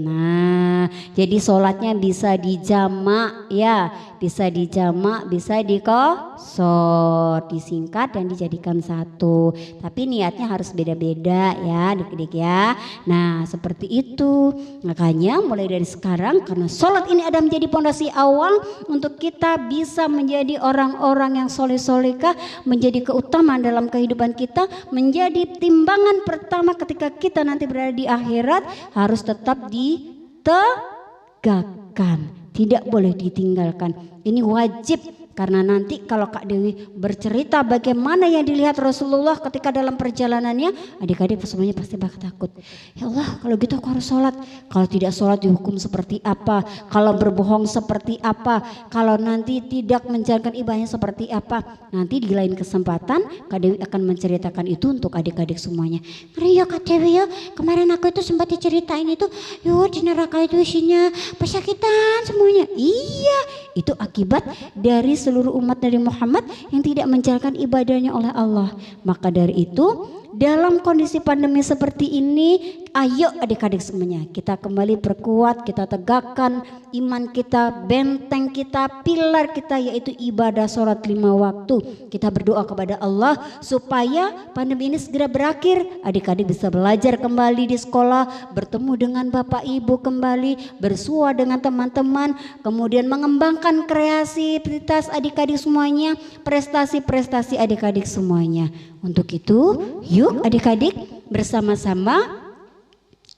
Nah, jadi sholatnya bisa dijamak ya, bisa dijamak, bisa dikosor, disingkat dan dijadikan satu. Tapi niatnya harus beda-beda ya adik-adik ya. Nah seperti itu. Makanya mulai dari sekarang, karena sholat ini ada menjadi pondasi awal untuk kita bisa menjadi orang-orang yang soleh-solehah, menjadi keutamaan dalam kehidupan kita, menjadi timbangan pertama ketika kita nanti berada di akhirat, harus tetap ditegakkan, tidak boleh ditinggalkan. Ini wajib, karena nanti kalau Kak Dewi bercerita bagaimana yang dilihat Rasulullah ketika dalam perjalanannya, adik-adik semuanya pasti bakal takut. Ya Allah, kalau gitu aku harus sholat. Kalau tidak sholat dihukum seperti apa? Kalau berbohong seperti apa? Kalau nanti tidak menjalankan ibadahnya seperti apa? Nanti di lain kesempatan Kak Dewi akan menceritakan itu untuk adik-adik semuanya. Ngeri ya Kak Dewi ya, kemarin aku itu sempat diceritain itu, yuk di neraka itu isinya pesakitan semuanya. Iya, itu akibat dari seluruh umat dari Muhammad yang tidak menjalankan ibadahnya oleh Allah. Maka dari itu, dalam kondisi pandemi seperti ini, ayo adik-adik semuanya, kita kembali perkuat, kita tegakkan iman kita, benteng kita, pilar kita, yaitu ibadah sholat 5 waktu. Kita berdoa kepada Allah supaya pandemi ini segera berakhir, adik-adik bisa belajar kembali di sekolah, bertemu dengan bapak ibu kembali, bersua dengan teman-teman, kemudian mengembangkan kreativitas adik-adik semuanya, prestasi-prestasi adik-adik semuanya. Untuk itu, yuk adik-adik bersama-sama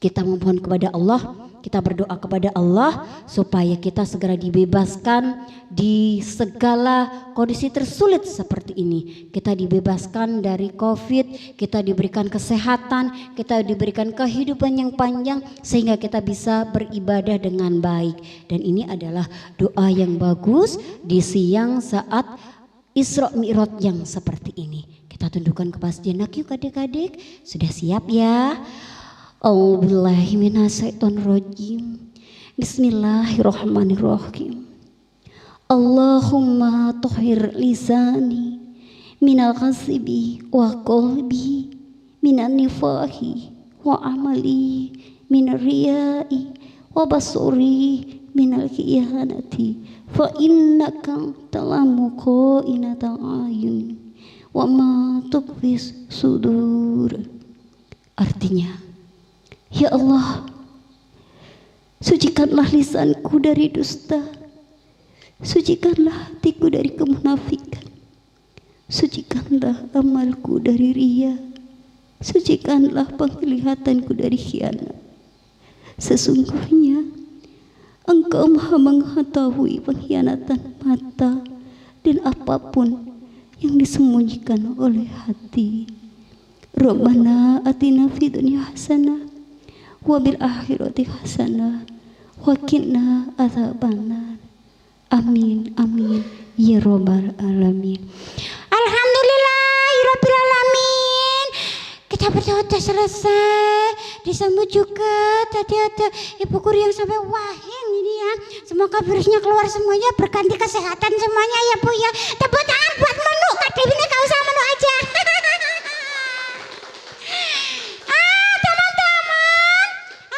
kita memohon kepada Allah kita berdoa kepada Allah supaya kita segera dibebaskan di segala kondisi tersulit seperti ini. Kita dibebaskan dari COVID, kita diberikan kesehatan, kita diberikan kehidupan yang panjang sehingga kita bisa beribadah dengan baik. Dan ini adalah doa yang bagus di siang saat Isra Mi'raj yang seperti ini. Kita tundukkan kepala sejenak yuk adik-adik. Sudah siap ya? A'udzubillahi minasyaitonirrajim. Bismillahirrahmanirrahim. Allahumma tahhir lisani minal ghasibi wa qalbi minan nifahi wa amali minar riyai wa basuri minal khiyanati fa innaka ta'lamu qa'inatal ayun wa ma tukhfis sudur. Artinya, ya Allah, sucikanlah lisanku dari dusta, sucikanlah hatiku dari kemunafikan, sucikanlah amalku dari riya, sucikanlah penglihatanku dari khianat. Sesungguhnya Engkau Maha mengetahui pengkhianatan mata dan apapun yang disembunyikan oleh hati. Rabbana atina fid dunya hasanah wa bil akhirati hasanah wa qina adzabannar. Amin amin ya rabbal alamin. Alhamdulillahirabbil alamin. Kita berdoa sudah selesai. Disambut juga tadi ada Ibu Guru yang sampai wahing ini ya. Semoga virusnya keluar semuanya, berganti kesehatan semuanya ya Bu ya. Tepuk tangan buat menu. Kak Dewi ini gak usah menu aja. Teman-teman,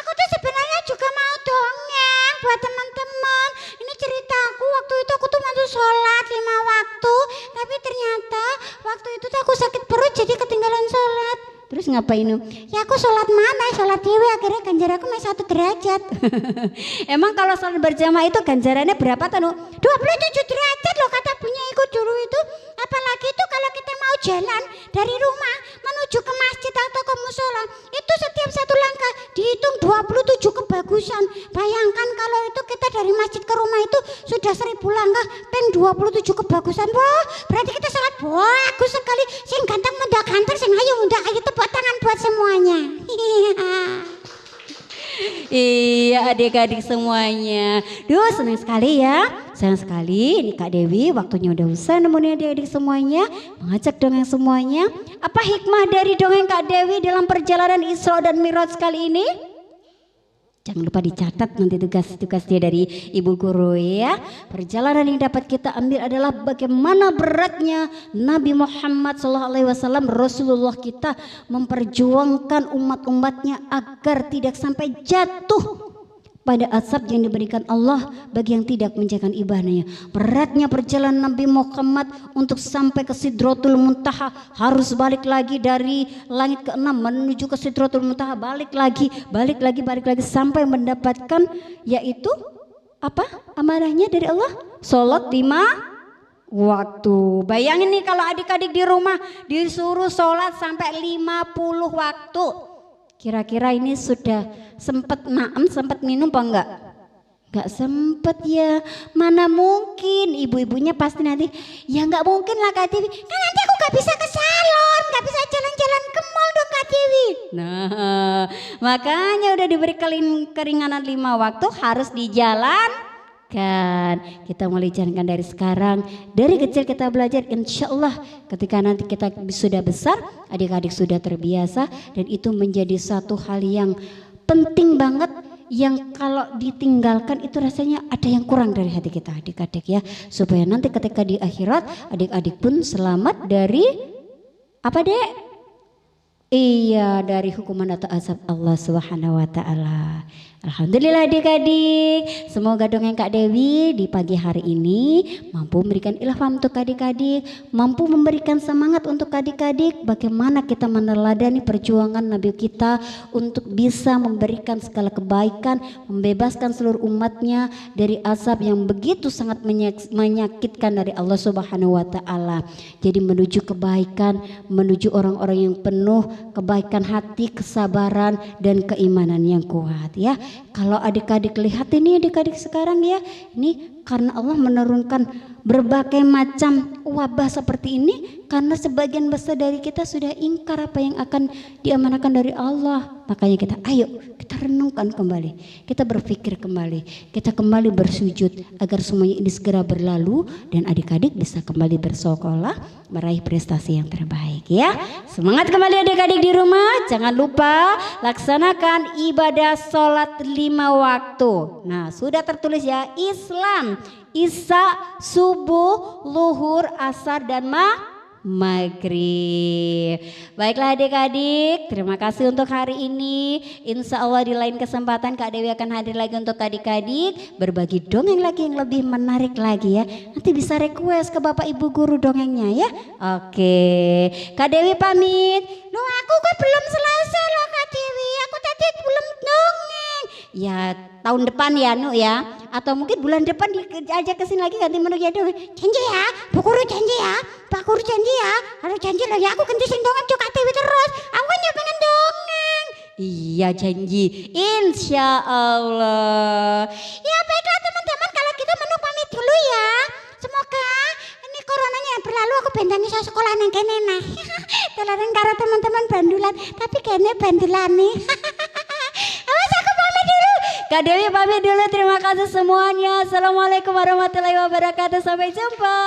aku tuh sebenarnya juga mau dongeng buat teman-teman. Ini ceritaku waktu itu aku tuh mau sholat 5 waktu, tapi ternyata waktu itu tuh aku sakit perut jadi ketinggalan sholat. Terus ngapain? Ya aku sholat mana? Sholat dewe, akhirnya ganjar aku masih 1 derajat. Emang kalau sholat berjamaah itu ganjarannya berapa Tanu? 27 derajat loh kata punya ikut dulu itu. Apalagi itu kalau kita mau jalan dari rumah menuju ke masjid atau ke musola, itu setiap 1 langkah dihitung 27 kebagusan. Bayangkan kalau itu kita dari masjid ke rumah itu sudah 1000 langkah, peng 27 kebagusan. Wah, berarti kita sholat bagus sekali. Sing ganteng muda ganteng, sing ayu muda ayu. Tepuk tangan buat semuanya. Iya adik-adik semuanya. Duh senang sekali ya. Senang sekali ini Kak Dewi waktunya udah usai nemenin adik-adik semuanya. Mengajak dongeng semuanya. Apa hikmah dari dongeng Kak Dewi dalam perjalanan Isra dan Mi'raj kali ini? Jangan lupa dicatat nanti tugas-tugasnya dari Ibu Guru ya. Perjalanan yang dapat kita ambil adalah bagaimana beratnya Nabi Muhammad SAW, Rasulullah kita memperjuangkan umat-umatnya agar tidak sampai jatuh pada azab yang diberikan Allah bagi yang tidak menjalankan ibadahnya. Beratnya perjalanan Nabi Muhammad untuk sampai ke Sidratul Muntaha, harus balik lagi dari langit ke-6 menuju ke Sidratul Muntaha, balik lagi sampai mendapatkan yaitu apa? Amanahnya dari Allah, sholat 5 waktu. Bayangin nih kalau adik-adik di rumah disuruh sholat sampai 50 waktu. Kira-kira ini sudah sempat minum apa enggak? Enggak sempat ya. Mana mungkin, ibu-ibunya pasti nanti, ya enggak mungkin lah Kak Dewi. Kan nanti aku enggak bisa ke salon, enggak bisa jalan-jalan ke mall dong Kak Dewi. Nah, makanya udah diberi keringanan 5 waktu harus dijalankan. Kita mulai jalankan dari sekarang. Dari kecil kita belajar, insya Allah ketika nanti kita sudah besar, adik-adik sudah terbiasa. Dan itu menjadi satu hal yang penting banget, yang kalau ditinggalkan itu rasanya ada yang kurang dari hati kita adik-adik ya. Supaya nanti ketika di akhirat adik-adik pun selamat dari apa Dek? Iya, dari hukuman atau azab Allah Subhanahu wa taala. Alhamdulillah adik-adik, semoga dongeng Kak Dewi di pagi hari ini mampu memberikan ilham untuk adik-adik, mampu memberikan semangat untuk adik-adik bagaimana kita meneladani perjuangan Nabi kita untuk bisa memberikan segala kebaikan, membebaskan seluruh umatnya dari azab yang begitu sangat menyakitkan dari Allah Subhanahu wa taala. Jadi menuju kebaikan, menuju orang-orang yang penuh kebaikan hati, kesabaran dan keimanan yang kuat ya. Kalau adik-adik lihat ini adik-adik sekarang ya, ini karena Allah menurunkan berbagai macam wabah seperti ini karena sebagian besar dari kita sudah ingkar apa yang akan diamanahkan dari Allah. Makanya kita kita renungkan kembali, kita berpikir kembali, kita kembali bersujud agar semuanya ini segera berlalu dan adik-adik bisa kembali bersekolah meraih prestasi yang terbaik ya. Semangat kembali adik-adik di rumah, jangan lupa laksanakan ibadah sholat 5 waktu. Nah sudah tertulis ya, Islam, Isya, subuh, luhur, asar dan maghrib. Baiklah adik-adik, terima kasih untuk hari ini. Insya Allah di lain kesempatan Kak Dewi akan hadir lagi untuk adik-adik, berbagi dongeng lagi yang lebih menarik lagi ya. Nanti bisa request ke Bapak Ibu guru dongengnya ya. Oke, Kak Dewi pamit. Loh aku kok belum selesai loh Kak Dewi, aku tadi belum dongeng. Ya tahun depan ya Nu ya, atau mungkin bulan depan diajak kesini lagi ganti menu ya dong. Janji ya, Bu Guru janji ya, Pak Guru janji ya. Harus janji loh ya, aku ganti sing dongeng Kak Dewi terus. Aku kan ya pengen dongeng. Iya janji, insya Allah. Ya baiklah teman-teman, kalau gitu Menu pamit dulu ya. Semoga ini coronanya berlalu, aku bentangi saya sekolah nang kene nah. Telaran karo teman-teman bandulan, tapi kene bandulan nih. Awas aku pamit dulu. Kak Dewi pamit dulu, terima kasih semuanya. Assalamualaikum warahmatullahi wabarakatuh, sampai jumpa.